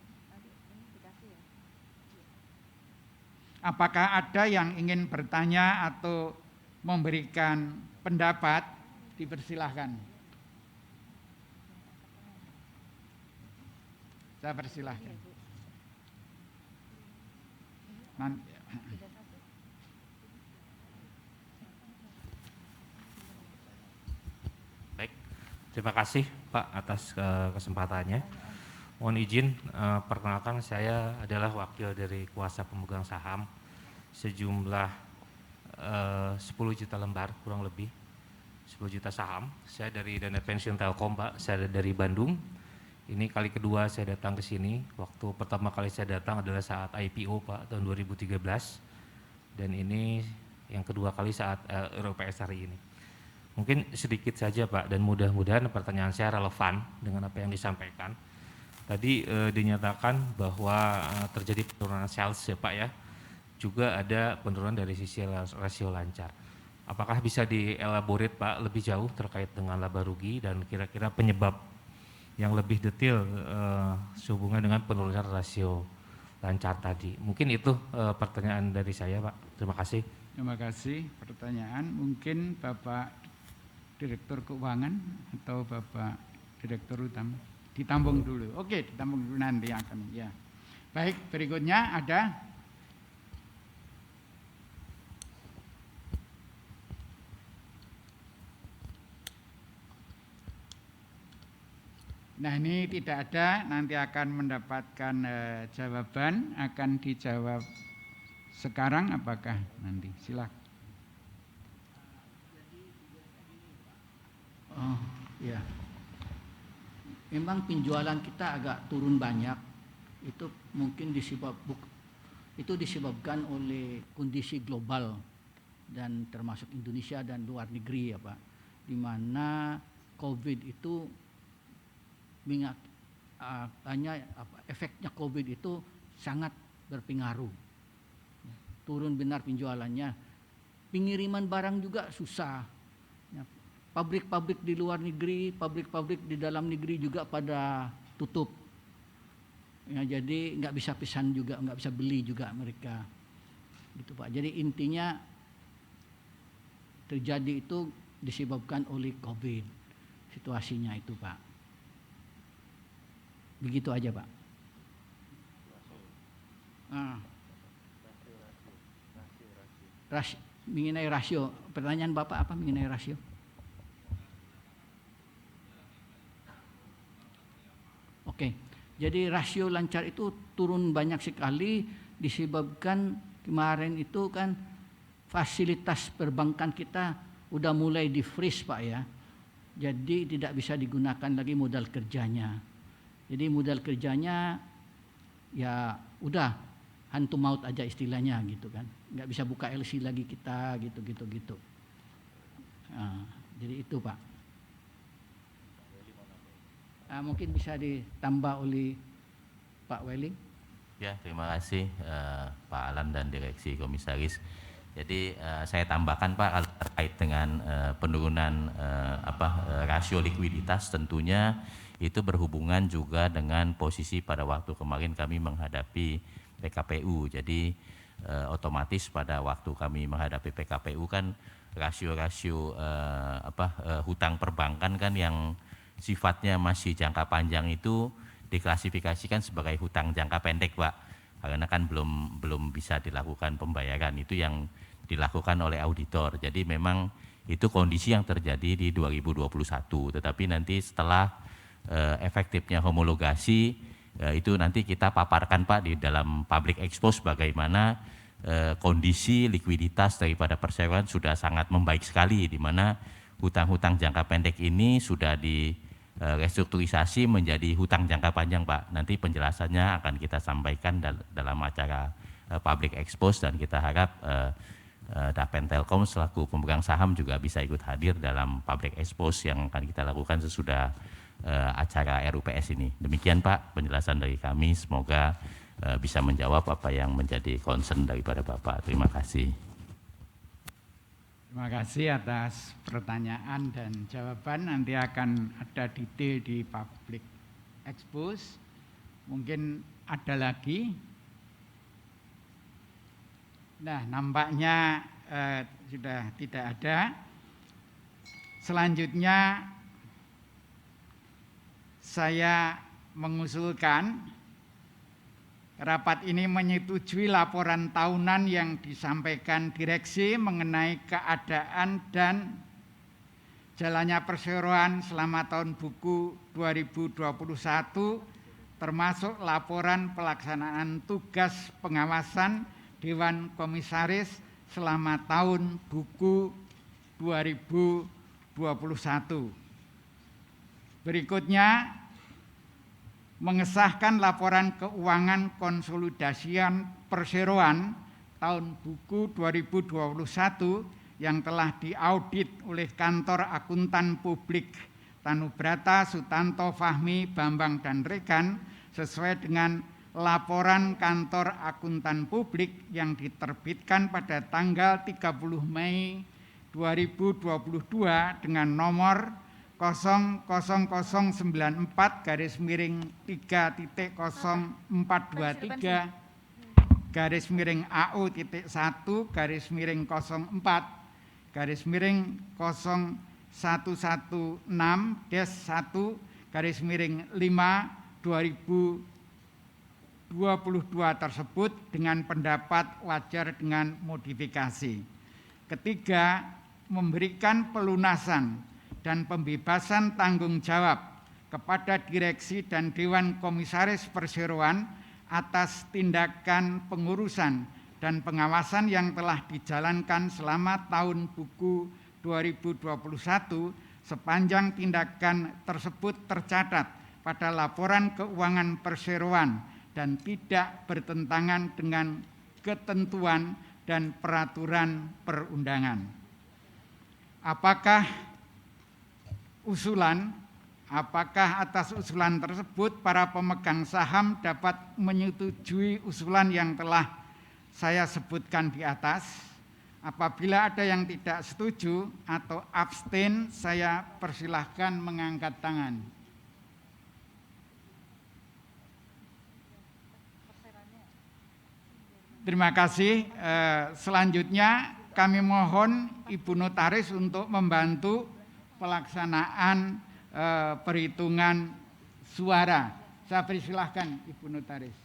Apakah ada yang ingin bertanya atau memberikan pendapat? Dipersilahkan. Saya persilahkan. Baik, terima kasih Pak atas kesempatannya. Mohon izin, perkenalkan saya adalah wakil dari kuasa pemegang saham sejumlah 10 juta lembar kurang lebih 10 juta saham. Saya dari Dana Pensiun Telkom Pak, saya dari Bandung. Ini kali kedua saya datang ke sini. Waktu pertama kali saya datang adalah saat IPO Pak tahun 2013. Dan ini yang kedua kali saat RUPS hari ini. Mungkin sedikit saja Pak, dan mudah-mudahan pertanyaan saya relevan dengan apa yang disampaikan. Tadi dinyatakan bahwa terjadi penurunan sales ya Pak ya. Juga ada penurunan dari sisi rasio lancar. Apakah bisa dielaborate Pak lebih jauh terkait dengan laba rugi dan kira-kira penyebab yang lebih detail sehubungan dengan penurunan rasio lancar tadi? Mungkin itu pertanyaan dari saya Pak. Terima kasih. Terima kasih. Pertanyaan mungkin Bapak Direktur Keuangan atau Bapak Direktur Utama. Ditambung dulu. Oke, ditambung dulu nanti akan ya. Baik, berikutnya ada. Nah, ini tidak ada, nanti akan mendapatkan jawaban, akan dijawab sekarang apakah nanti? Silakan. Oh, ya. Memang penjualan kita agak turun banyak. Itu mungkin disebabkan oleh kondisi global dan termasuk Indonesia dan luar negeri ya Pak. Di mana COVID itu efeknya COVID itu sangat berpengaruh. Turun benar penjualannya. Pengiriman barang juga susah. Pabrik-pabrik di luar negeri, pabrik-pabrik di dalam negeri juga pada tutup. Ya, jadi nggak bisa pesan juga, nggak bisa beli juga mereka. Gitu Pak. Jadi intinya terjadi itu disebabkan oleh COVID. Situasinya itu Pak. Begitu aja Pak. Mengenai rasio, pertanyaan Bapak apa mengenai rasio? Oke, jadi rasio lancar itu turun banyak sekali disebabkan kemarin itu kan fasilitas perbankan kita udah mulai di freeze Pak ya. Jadi tidak bisa digunakan lagi modal kerjanya. Jadi modal kerjanya ya udah hantu maut aja istilahnya gitu kan. Nggak bisa buka LC lagi kita gitu. Nah, jadi itu Pak. Mungkin bisa ditambah oleh Pak Welling. Ya, terima kasih Pak Alan dan Direksi Komisaris. Jadi saya tambahkan Pak kalau terkait dengan penurunan rasio likuiditas, tentunya itu berhubungan juga dengan posisi pada waktu kemarin kami menghadapi PKPU. Jadi otomatis pada waktu kami menghadapi PKPU kan rasio-rasio hutang perbankan kan yang sifatnya masih jangka panjang itu diklasifikasikan sebagai hutang jangka pendek, Pak. Karena kan belum bisa dilakukan pembayaran, itu yang dilakukan oleh auditor. Jadi memang itu kondisi yang terjadi di 2021, tetapi nanti setelah efektifnya homologasi itu nanti kita paparkan, Pak, di dalam public expose bagaimana kondisi likuiditas daripada perseroan sudah sangat membaik sekali, di mana hutang-hutang jangka pendek ini sudah restrukturisasi menjadi hutang jangka panjang, Pak. Nanti penjelasannya akan kita sampaikan dalam acara public expose, dan kita harap Dapen Telkom selaku pemegang saham juga bisa ikut hadir dalam public expose yang akan kita lakukan sesudah acara RUPS ini. Demikian, Pak, penjelasan dari kami. Semoga bisa menjawab apa yang menjadi concern daripada Bapak. Terima kasih. Terima kasih atas pertanyaan dan jawaban. Nanti akan ada detail di public expose. Mungkin ada lagi. Nah, nampaknya sudah tidak ada. Selanjutnya saya mengusulkan rapat ini menyetujui laporan tahunan yang disampaikan direksi mengenai keadaan dan jalannya perseroan selama tahun buku 2021, termasuk laporan pelaksanaan tugas pengawasan Dewan Komisaris selama tahun buku 2021. Berikutnya, mengesahkan laporan keuangan konsolidasian perseroan tahun buku 2021 yang telah diaudit oleh Kantor Akuntan Publik Tanubrata, Sutanto, Fahmi, Bambang, dan Rekan sesuai dengan laporan Kantor Akuntan Publik yang diterbitkan pada tanggal 30 Mei 2022 dengan nomor 0,0014-01-04-01-4/0101/5/2022 tersebut dengan pendapat wajar dengan modifikasi. Ketiga, memberikan pelunasan dan pembebasan tanggung jawab kepada direksi dan Dewan Komisaris Perseroan atas tindakan pengurusan dan pengawasan yang telah dijalankan selama tahun buku 2021 sepanjang tindakan tersebut tercatat pada laporan keuangan perseroan dan tidak bertentangan dengan ketentuan dan peraturan perundangan. Apakah atas usulan tersebut para pemegang saham dapat menyetujui usulan yang telah saya sebutkan di atas? Apabila ada yang tidak setuju atau abstain, saya persilahkan mengangkat tangan. Terima kasih. Selanjutnya kami mohon Ibu Notaris untuk membantu pelaksanaan perhitungan suara. Saya persilahkan Ibu Notaris.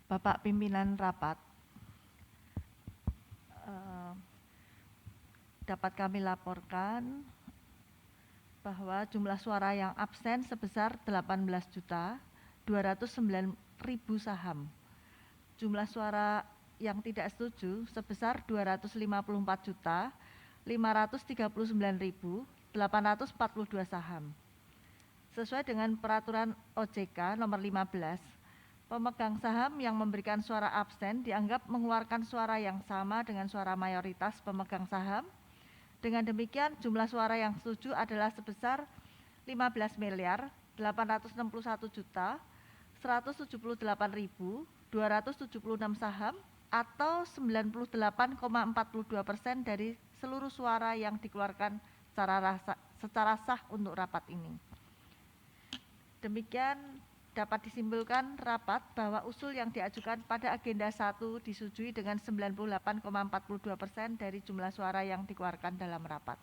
Bapak Pimpinan Rapat, dapat kami laporkan bahwa jumlah suara yang absen sebesar 18.209.000 saham. jumlah suara yang tidak setuju sebesar 254.539.842 saham. Sesuai dengan peraturan OJK nomor 15, pemegang saham yang memberikan suara absen dianggap mengeluarkan suara yang sama dengan suara mayoritas pemegang saham. Dengan demikian jumlah suara yang setuju adalah sebesar 15.861.178.276 saham atau 98,42% dari seluruh suara yang dikeluarkan secara sah untuk rapat ini. Demikian dapat disimpulkan rapat bahwa usul yang diajukan pada agenda 1 disetujui dengan 98,42% dari jumlah suara yang dikeluarkan dalam rapat.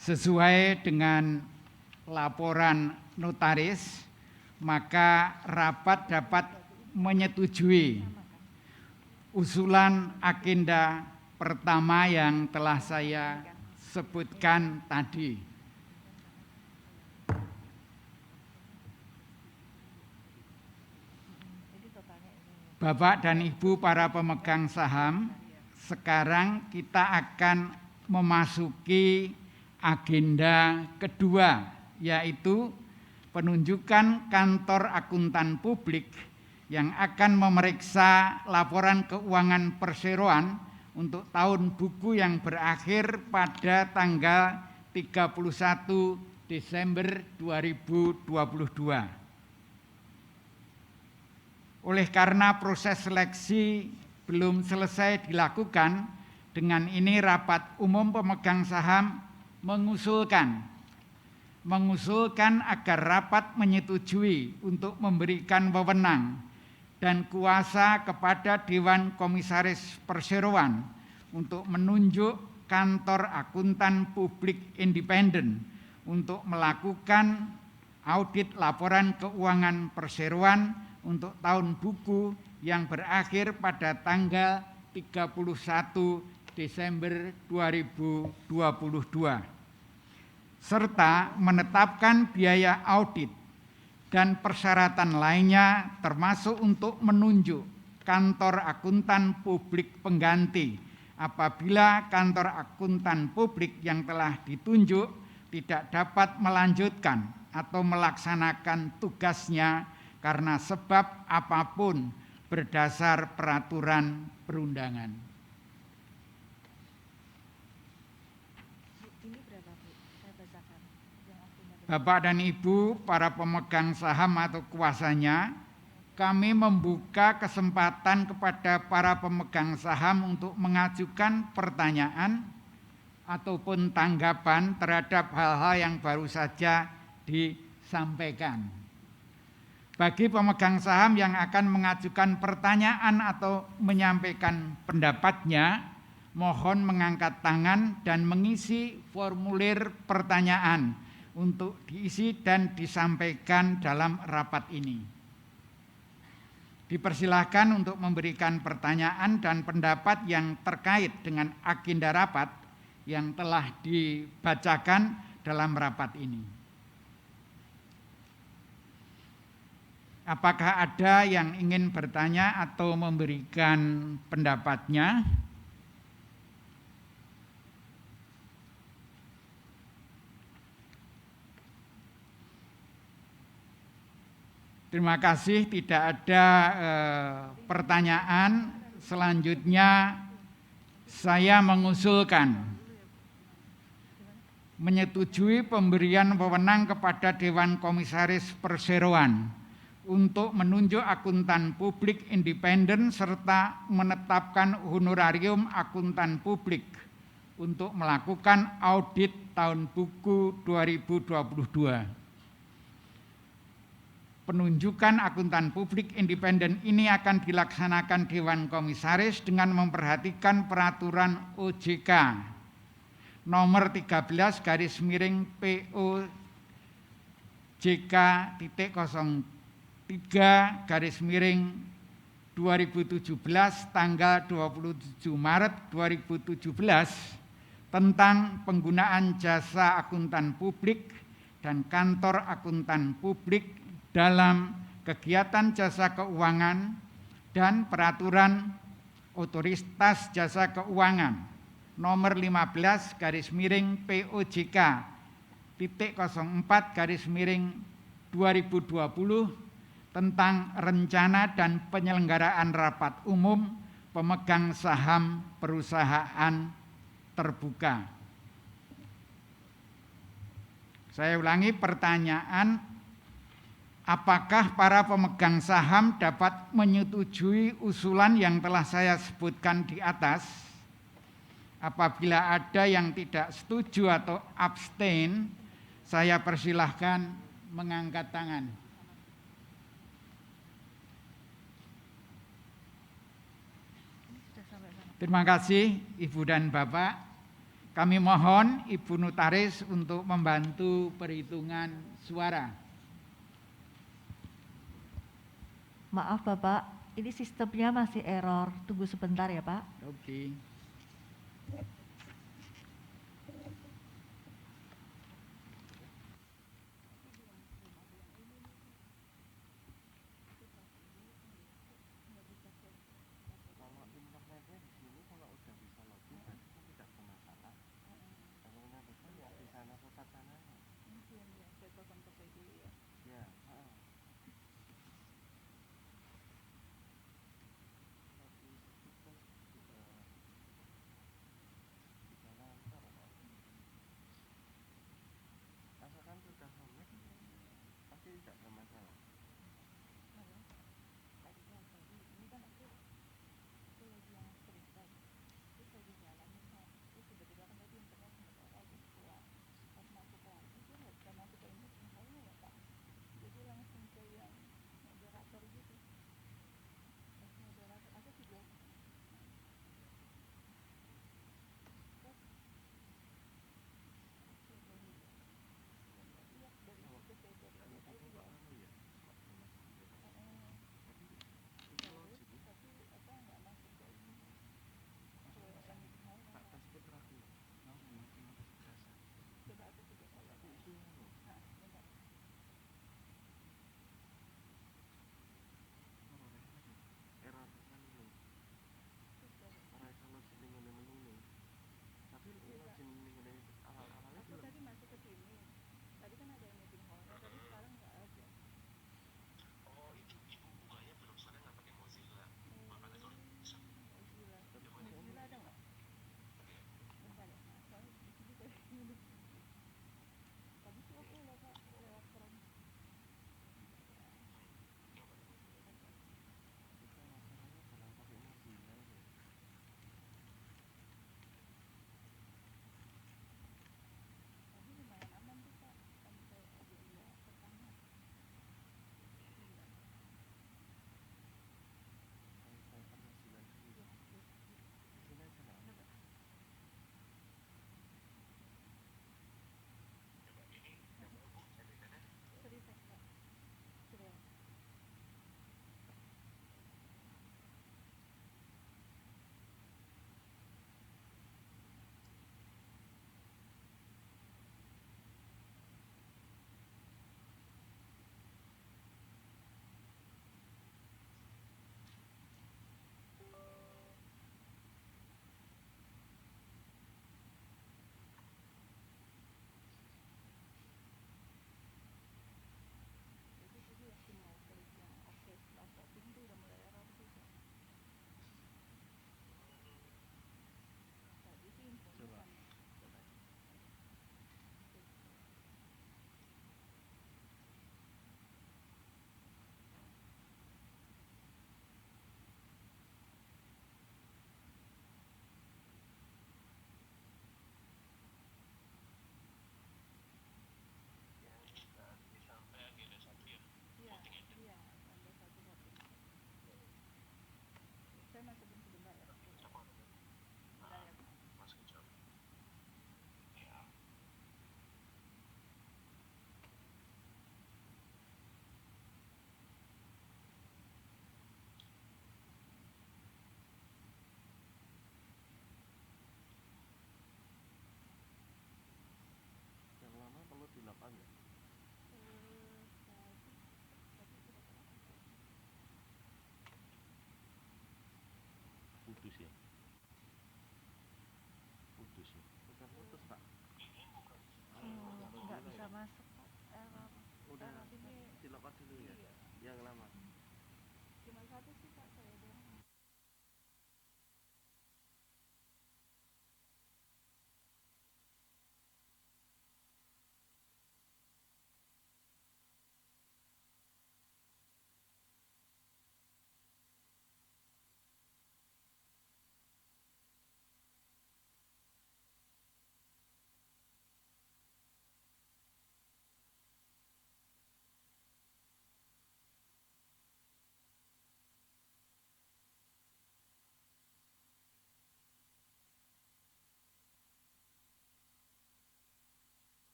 Sesuai dengan laporan notaris, maka rapat dapat menyetujui usulan agenda pertama yang telah saya sebutkan tadi. Bapak dan Ibu para pemegang saham, sekarang kita akan memasuki agenda kedua, yaitu penunjukan kantor akuntan publik yang akan memeriksa laporan keuangan perseroan untuk tahun buku yang berakhir pada tanggal 31 Desember 2022. Oleh karena proses seleksi belum selesai dilakukan, dengan ini rapat umum pemegang saham mengusulkan agar rapat menyetujui untuk memberikan wewenang dan kuasa kepada Dewan Komisaris Perseroan untuk menunjuk kantor akuntan publik independen untuk melakukan audit laporan keuangan perseroan untuk tahun buku yang berakhir pada tanggal 31 Desember 2022, serta menetapkan biaya audit dan persyaratan lainnya termasuk untuk menunjuk kantor akuntan publik pengganti apabila kantor akuntan publik yang telah ditunjuk tidak dapat melanjutkan atau melaksanakan tugasnya karena sebab apapun berdasar peraturan perundangan. Bapak dan Ibu para pemegang saham atau kuasanya, kami membuka kesempatan kepada para pemegang saham untuk mengajukan pertanyaan ataupun tanggapan terhadap hal-hal yang baru saja disampaikan. Bagi pemegang saham yang akan mengajukan pertanyaan atau menyampaikan pendapatnya, mohon mengangkat tangan dan mengisi formulir pertanyaan untuk diisi dan disampaikan dalam rapat ini. Dipersilahkan untuk memberikan pertanyaan dan pendapat yang terkait dengan agenda rapat yang telah dibacakan dalam rapat ini. Apakah ada yang ingin bertanya atau memberikan pendapatnya? Terima kasih, tidak ada pertanyaan. Selanjutnya saya mengusulkan menyetujui pemberian wewenang kepada Dewan Komisaris Perseroan untuk menunjuk akuntan publik independen serta menetapkan honorarium akuntan publik untuk melakukan audit tahun buku 2022. Penunjukan akuntan publik independen ini akan dilaksanakan Dewan Komisaris dengan memperhatikan peraturan OJK nomor 13/POJK.03/2017 tanggal 27 Maret 2017 tentang penggunaan jasa akuntan publik dan kantor akuntan publik dalam kegiatan jasa keuangan dan peraturan otoritas jasa keuangan nomor 15 POJK titik 04 2020 tentang rencana dan penyelenggaraan rapat umum pemegang saham perusahaan terbuka. Saya ulangi pertanyaan, apakah para pemegang saham dapat menyetujui usulan yang telah saya sebutkan di atas? Apabila ada yang tidak setuju atau abstain, saya persilahkan mengangkat tangan. Terima kasih Ibu dan Bapak. Kami mohon Ibu Notaris untuk membantu perhitungan suara. Maaf Bapak, ini sistemnya masih error. Tunggu sebentar ya Pak. Oke.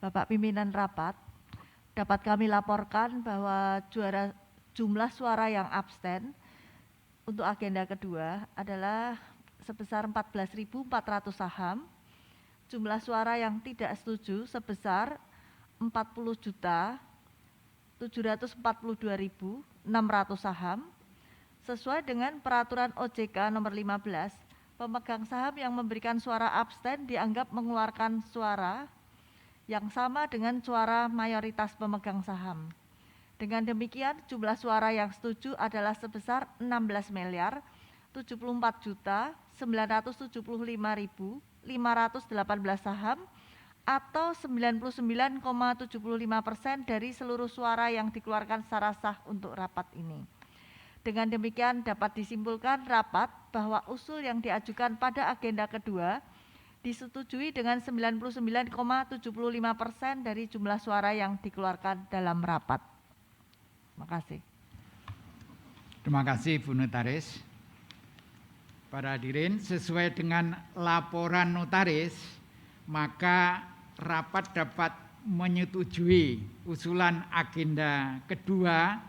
Bapak Pimpinan Rapat, dapat kami laporkan bahwa jumlah suara yang absten untuk agenda kedua adalah sebesar 14.400 saham, jumlah suara yang tidak setuju sebesar 40.742.600 saham. Sesuai dengan peraturan OJK nomor 15, pemegang saham yang memberikan suara absten dianggap mengeluarkan suara yang sama dengan suara mayoritas pemegang saham. Dengan demikian, jumlah suara yang setuju adalah sebesar 16.074.975.518 saham atau 99,75% dari seluruh suara yang dikeluarkan secara sah untuk rapat ini. Dengan demikian dapat disimpulkan rapat bahwa usul yang diajukan pada agenda kedua disetujui dengan 99,75% dari jumlah suara yang dikeluarkan dalam rapat. Terima kasih. Terima kasih Bu Notaris. Para hadirin, sesuai dengan laporan notaris, maka rapat dapat menyetujui usulan agenda kedua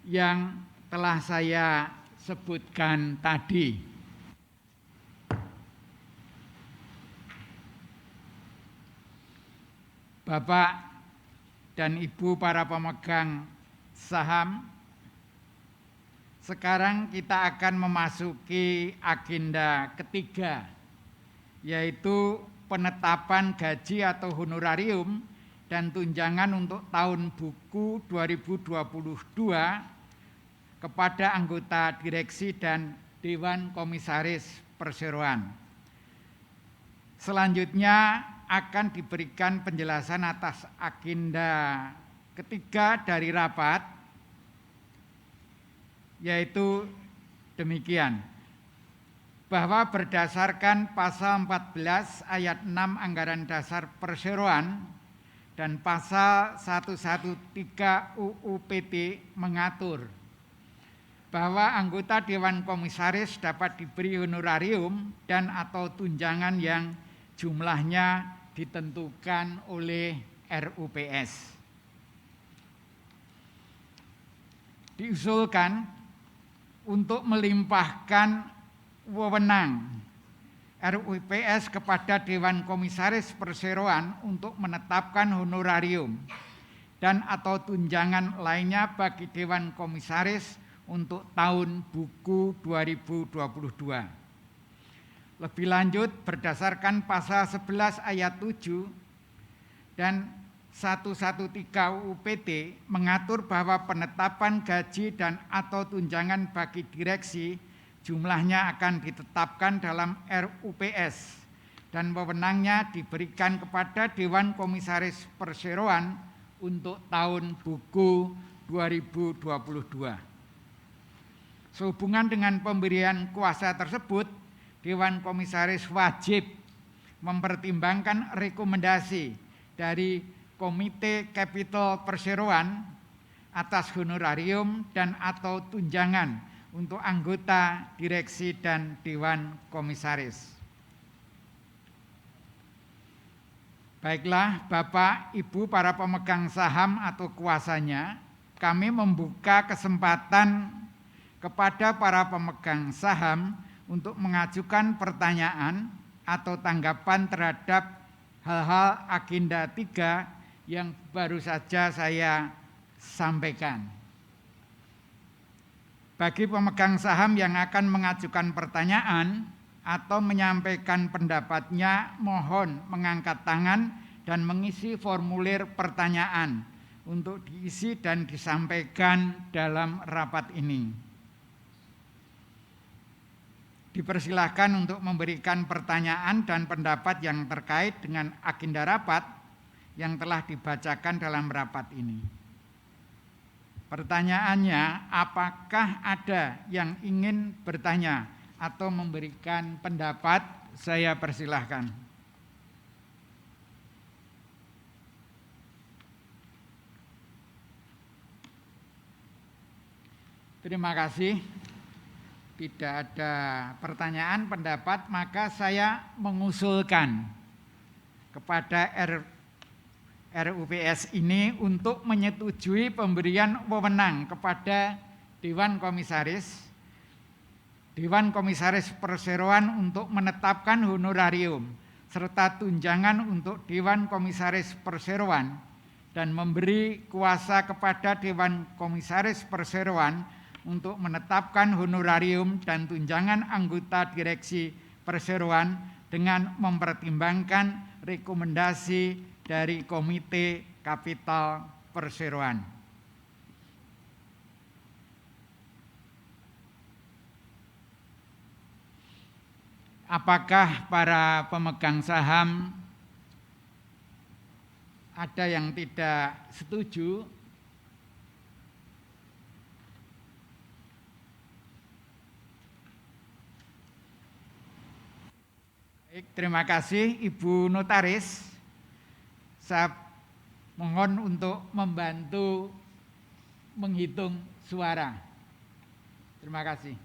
yang telah saya sebutkan tadi. Bapak dan Ibu para pemegang saham, sekarang kita akan memasuki agenda ketiga, yaitu penetapan gaji atau honorarium dan tunjangan untuk tahun buku 2022 kepada anggota direksi dan Dewan Komisaris Perseroan. Selanjutnya akan diberikan penjelasan atas agenda ketiga dari rapat, yaitu demikian, bahwa berdasarkan pasal 14 ayat 6 Anggaran Dasar Perseroan dan pasal 113 UU PT mengatur bahwa anggota Dewan Komisaris dapat diberi honorarium dan atau tunjangan yang jumlahnya ditentukan oleh RUPS. Diusulkan untuk melimpahkan wewenang RUPS kepada Dewan Komisaris Perseroan untuk menetapkan honorarium dan atau tunjangan lainnya bagi Dewan Komisaris untuk tahun buku 2022. Lebih lanjut, berdasarkan pasal 11 ayat 7 dan 113 UU PT mengatur bahwa penetapan gaji dan atau tunjangan bagi direksi jumlahnya akan ditetapkan dalam RUPS dan wewenangnya diberikan kepada Dewan Komisaris Perseroan untuk tahun buku 2022. Sehubungan dengan pemberian kuasa tersebut, Dewan Komisaris wajib mempertimbangkan rekomendasi dari Komite Capital Perseroan atas honorarium dan atau tunjangan untuk anggota direksi dan Dewan Komisaris. Baiklah, Bapak, Ibu para pemegang saham atau kuasanya, kami membuka kesempatan kepada para pemegang saham untuk mengajukan pertanyaan atau tanggapan terhadap hal-hal agenda 3 yang baru saja saya sampaikan. Bagi pemegang saham yang akan mengajukan pertanyaan atau menyampaikan pendapatnya, mohon mengangkat tangan dan mengisi formulir pertanyaan untuk diisi dan disampaikan dalam rapat ini. Dipersilahkan untuk memberikan pertanyaan dan pendapat yang terkait dengan agenda rapat yang telah dibacakan dalam rapat ini. Pertanyaannya, apakah ada yang ingin bertanya atau memberikan pendapat? Saya persilahkan. Terima kasih. Tidak ada pertanyaan, pendapat, maka saya mengusulkan kepada RUPS ini untuk menyetujui pemberian wewenang kepada Dewan Komisaris Perseroan untuk menetapkan honorarium serta tunjangan untuk Dewan Komisaris Perseroan dan memberi kuasa kepada Dewan Komisaris Perseroan untuk menetapkan honorarium dan tunjangan anggota direksi perseroan dengan mempertimbangkan rekomendasi dari Komite Kapital Perseroan. Apakah para pemegang saham ada yang tidak setuju? Baik, terima kasih Ibu Notaris. Saya mohon untuk membantu menghitung suara. Terima kasih.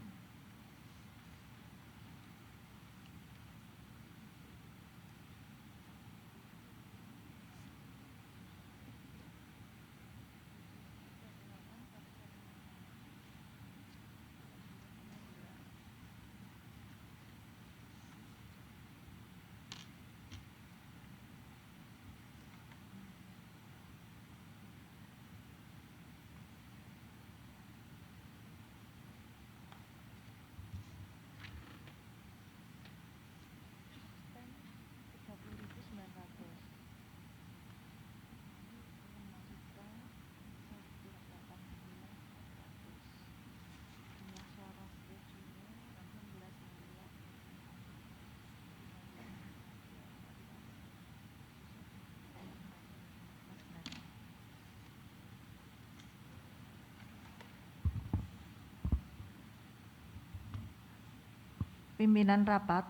Pimpinan rapat,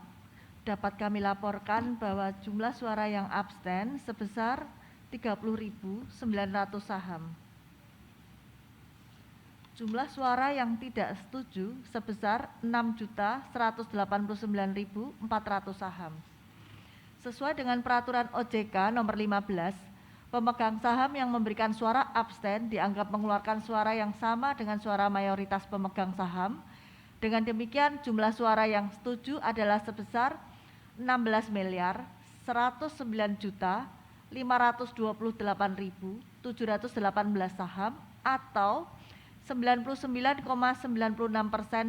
dapat kami laporkan bahwa jumlah suara yang abstain sebesar 30.900 saham. Jumlah suara yang tidak setuju sebesar 6.189.400 saham. Sesuai dengan peraturan OJK nomor 15, pemegang saham yang memberikan suara abstain dianggap mengeluarkan suara yang sama dengan suara mayoritas pemegang saham. Dengan demikian jumlah suara yang setuju adalah sebesar 16.009.528.718 saham atau 99,96%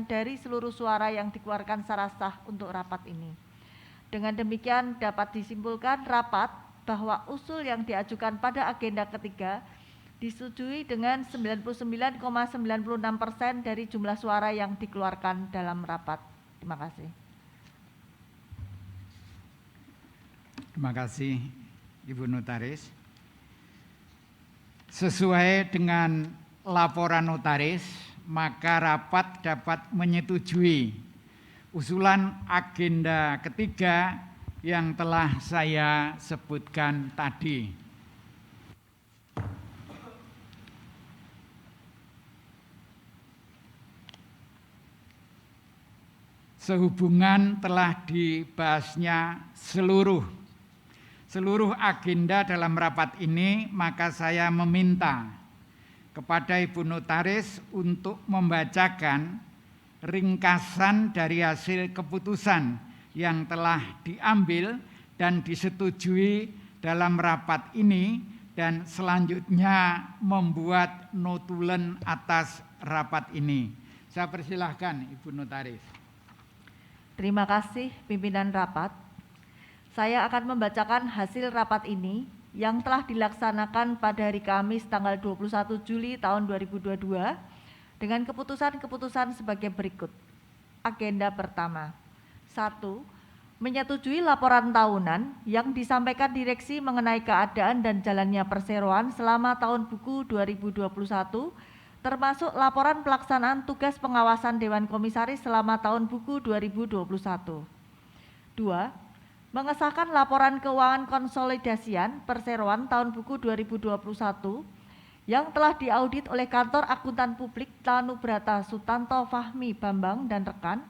dari seluruh suara yang dikeluarkan secara sah untuk rapat ini. Dengan demikian dapat disimpulkan rapat bahwa usul yang diajukan pada agenda ketiga disetujui dengan 99,96% dari jumlah suara yang dikeluarkan dalam rapat. Terima kasih. Terima kasih Ibu Notaris. Sesuai dengan laporan notaris, maka rapat dapat menyetujui usulan agenda ketiga yang telah saya sebutkan tadi. Sehubungan telah dibahasnya seluruh agenda dalam rapat ini, maka saya meminta kepada Ibu Notaris untuk membacakan ringkasan dari hasil keputusan yang telah diambil dan disetujui dalam rapat ini dan selanjutnya membuat notulen atas rapat ini. Saya persilahkan Ibu Notaris. Terima kasih pimpinan rapat. Saya akan membacakan hasil rapat ini yang telah dilaksanakan pada hari Kamis tanggal 21 Juli tahun 2022 dengan keputusan-keputusan sebagai berikut. Agenda pertama. 1. Menyetujui laporan tahunan yang disampaikan direksi mengenai keadaan dan jalannya perseroan selama tahun buku 2021 termasuk laporan pelaksanaan tugas pengawasan Dewan Komisaris selama tahun buku 2021. 2. Mengesahkan laporan keuangan konsolidasian perseroan tahun buku 2021 yang telah diaudit oleh Kantor Akuntan Publik Tanubrata Sutanto Fahmi Bambang dan rekan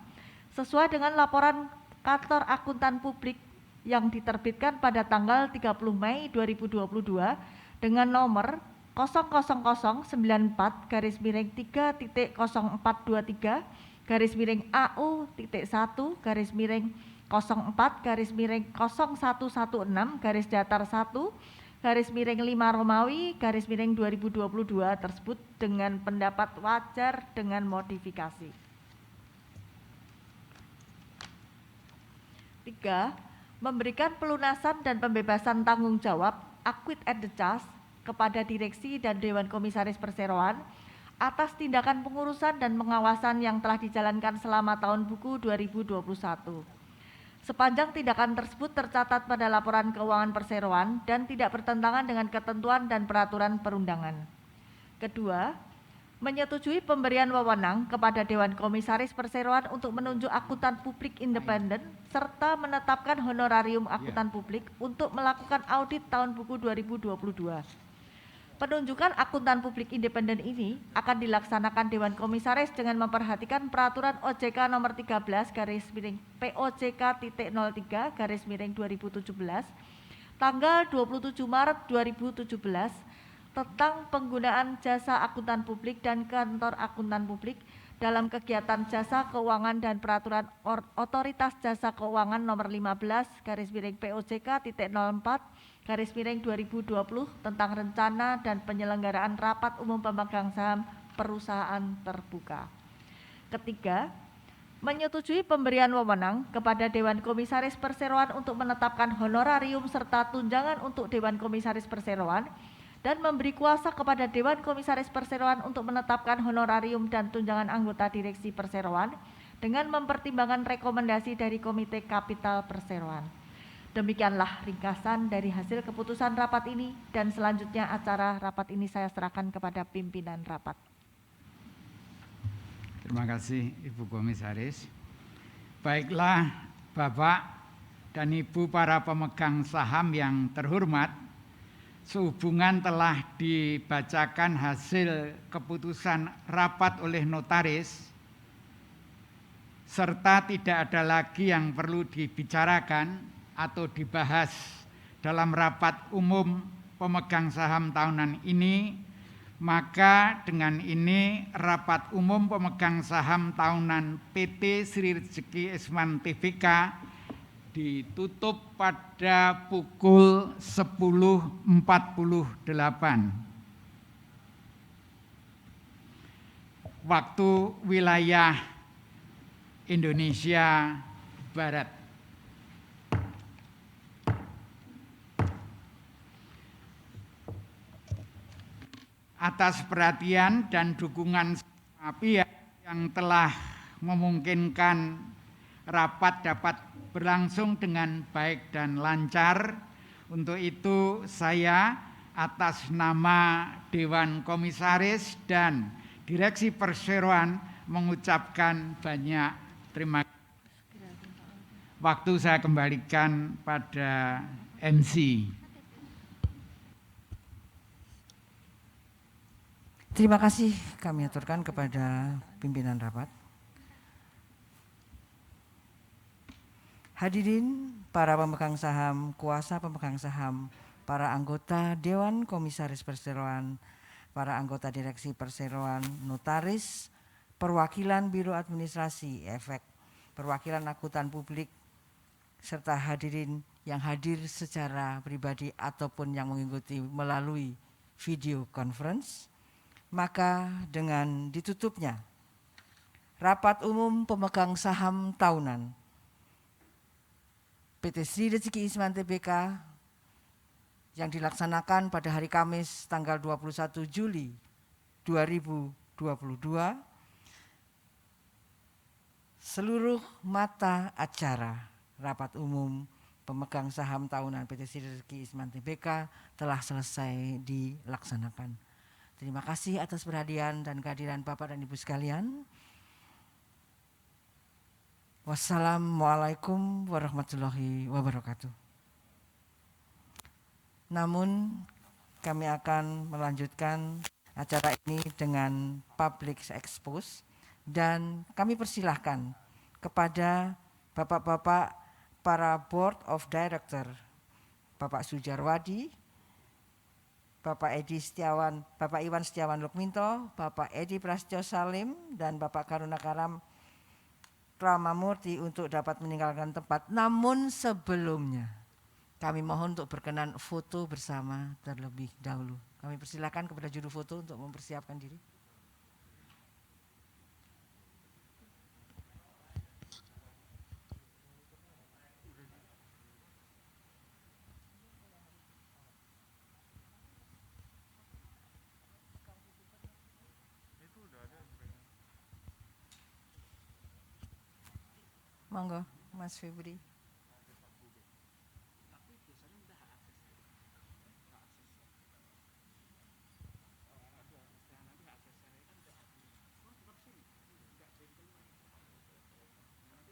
sesuai dengan laporan Kantor Akuntan Publik yang diterbitkan pada tanggal 30 Mei 2022 dengan nomor 0000000.3.041-423-AU.1-0116-5 Romawi _2022 tersebut dengan pendapat wajar dengan modifikasi. 3. Memberikan pelunasan dan pembebasan tanggung jawab acquit at the charge kepada direksi dan Dewan Komisaris Perseroan atas tindakan pengurusan dan pengawasan yang telah dijalankan selama tahun buku 2021. Sepanjang tindakan tersebut tercatat pada laporan keuangan perseroan dan tidak bertentangan dengan ketentuan dan peraturan perundangan. Kedua, menyetujui pemberian wewenang kepada Dewan Komisaris Perseroan untuk menunjuk akuntan publik independen serta menetapkan honorarium akuntan publik untuk melakukan audit tahun buku 2022. Penunjukan akuntan publik independen ini akan dilaksanakan Dewan Komisaris dengan memperhatikan peraturan OJK nomor 13/POJK.03/2017 tanggal 27 Maret 2017 tentang penggunaan jasa akuntan publik dan kantor akuntan publik dalam kegiatan jasa keuangan dan peraturan otoritas jasa keuangan nomor 15/POJK.04/2020 tentang rencana dan penyelenggaraan rapat umum pemegang saham perusahaan terbuka. Ketiga, menyetujui pemberian wewenang kepada Dewan Komisaris Perseroan untuk menetapkan honorarium serta tunjangan untuk Dewan Komisaris Perseroan dan memberi kuasa kepada Dewan Komisaris Perseroan untuk menetapkan honorarium dan tunjangan anggota direksi Perseroan dengan mempertimbangkan rekomendasi dari Komite Kapital Perseroan. Demikianlah ringkasan dari hasil keputusan rapat ini dan selanjutnya acara rapat ini saya serahkan kepada pimpinan rapat. Terima kasih Ibu Komisaris. Baiklah Bapak dan Ibu para pemegang saham yang terhormat, sehubungan telah dibacakan hasil keputusan rapat oleh notaris serta tidak ada lagi yang perlu dibicarakan atau dibahas dalam rapat umum pemegang saham tahunan ini, maka dengan ini rapat umum pemegang saham tahunan PT Sri Rezeki Isman Tbk ditutup pada pukul 10.48 waktu wilayah Indonesia Barat. Atas perhatian dan dukungan semua pihak yang telah memungkinkan rapat dapat berlangsung dengan baik dan lancar. Untuk itu saya atas nama Dewan Komisaris dan Direksi Perseroan mengucapkan banyak terima kasih. Waktu saya kembalikan pada MC. Terima kasih kami aturkan kepada pimpinan rapat. Hadirin para pemegang saham, kuasa pemegang saham, para anggota Dewan Komisaris Perseroan, para anggota Direksi Perseroan, notaris, perwakilan Biro Administrasi, efek, perwakilan akuntan publik, serta hadirin yang hadir secara pribadi ataupun yang mengikuti melalui video conference. Maka dengan ditutupnya rapat umum pemegang saham tahunan PT Sri Rezeki Isman Tbk yang dilaksanakan pada hari Kamis tanggal 21 Juli 2022, seluruh mata acara rapat umum pemegang saham tahunan PT Sri Rezeki Isman Tbk telah selesai dilaksanakan. Terima kasih atas perhatian dan kehadiran Bapak dan Ibu sekalian. Wassalamualaikum warahmatullahi wabarakatuh. Namun kami akan melanjutkan acara ini dengan public expose dan kami persilahkan kepada Bapak-bapak para Board of Director, Bapak Sujarwadi, Bapak Iwan Setiawan Lukminto, Bapak Edi Prasetyo Salim, dan Bapak Karunakaram Pramamurti untuk dapat meninggalkan tempat. Namun sebelumnya kami mohon untuk berkenan foto bersama terlebih dahulu. Kami persilakan kepada juru foto untuk mempersiapkan diri. Monggo, Mas Febri.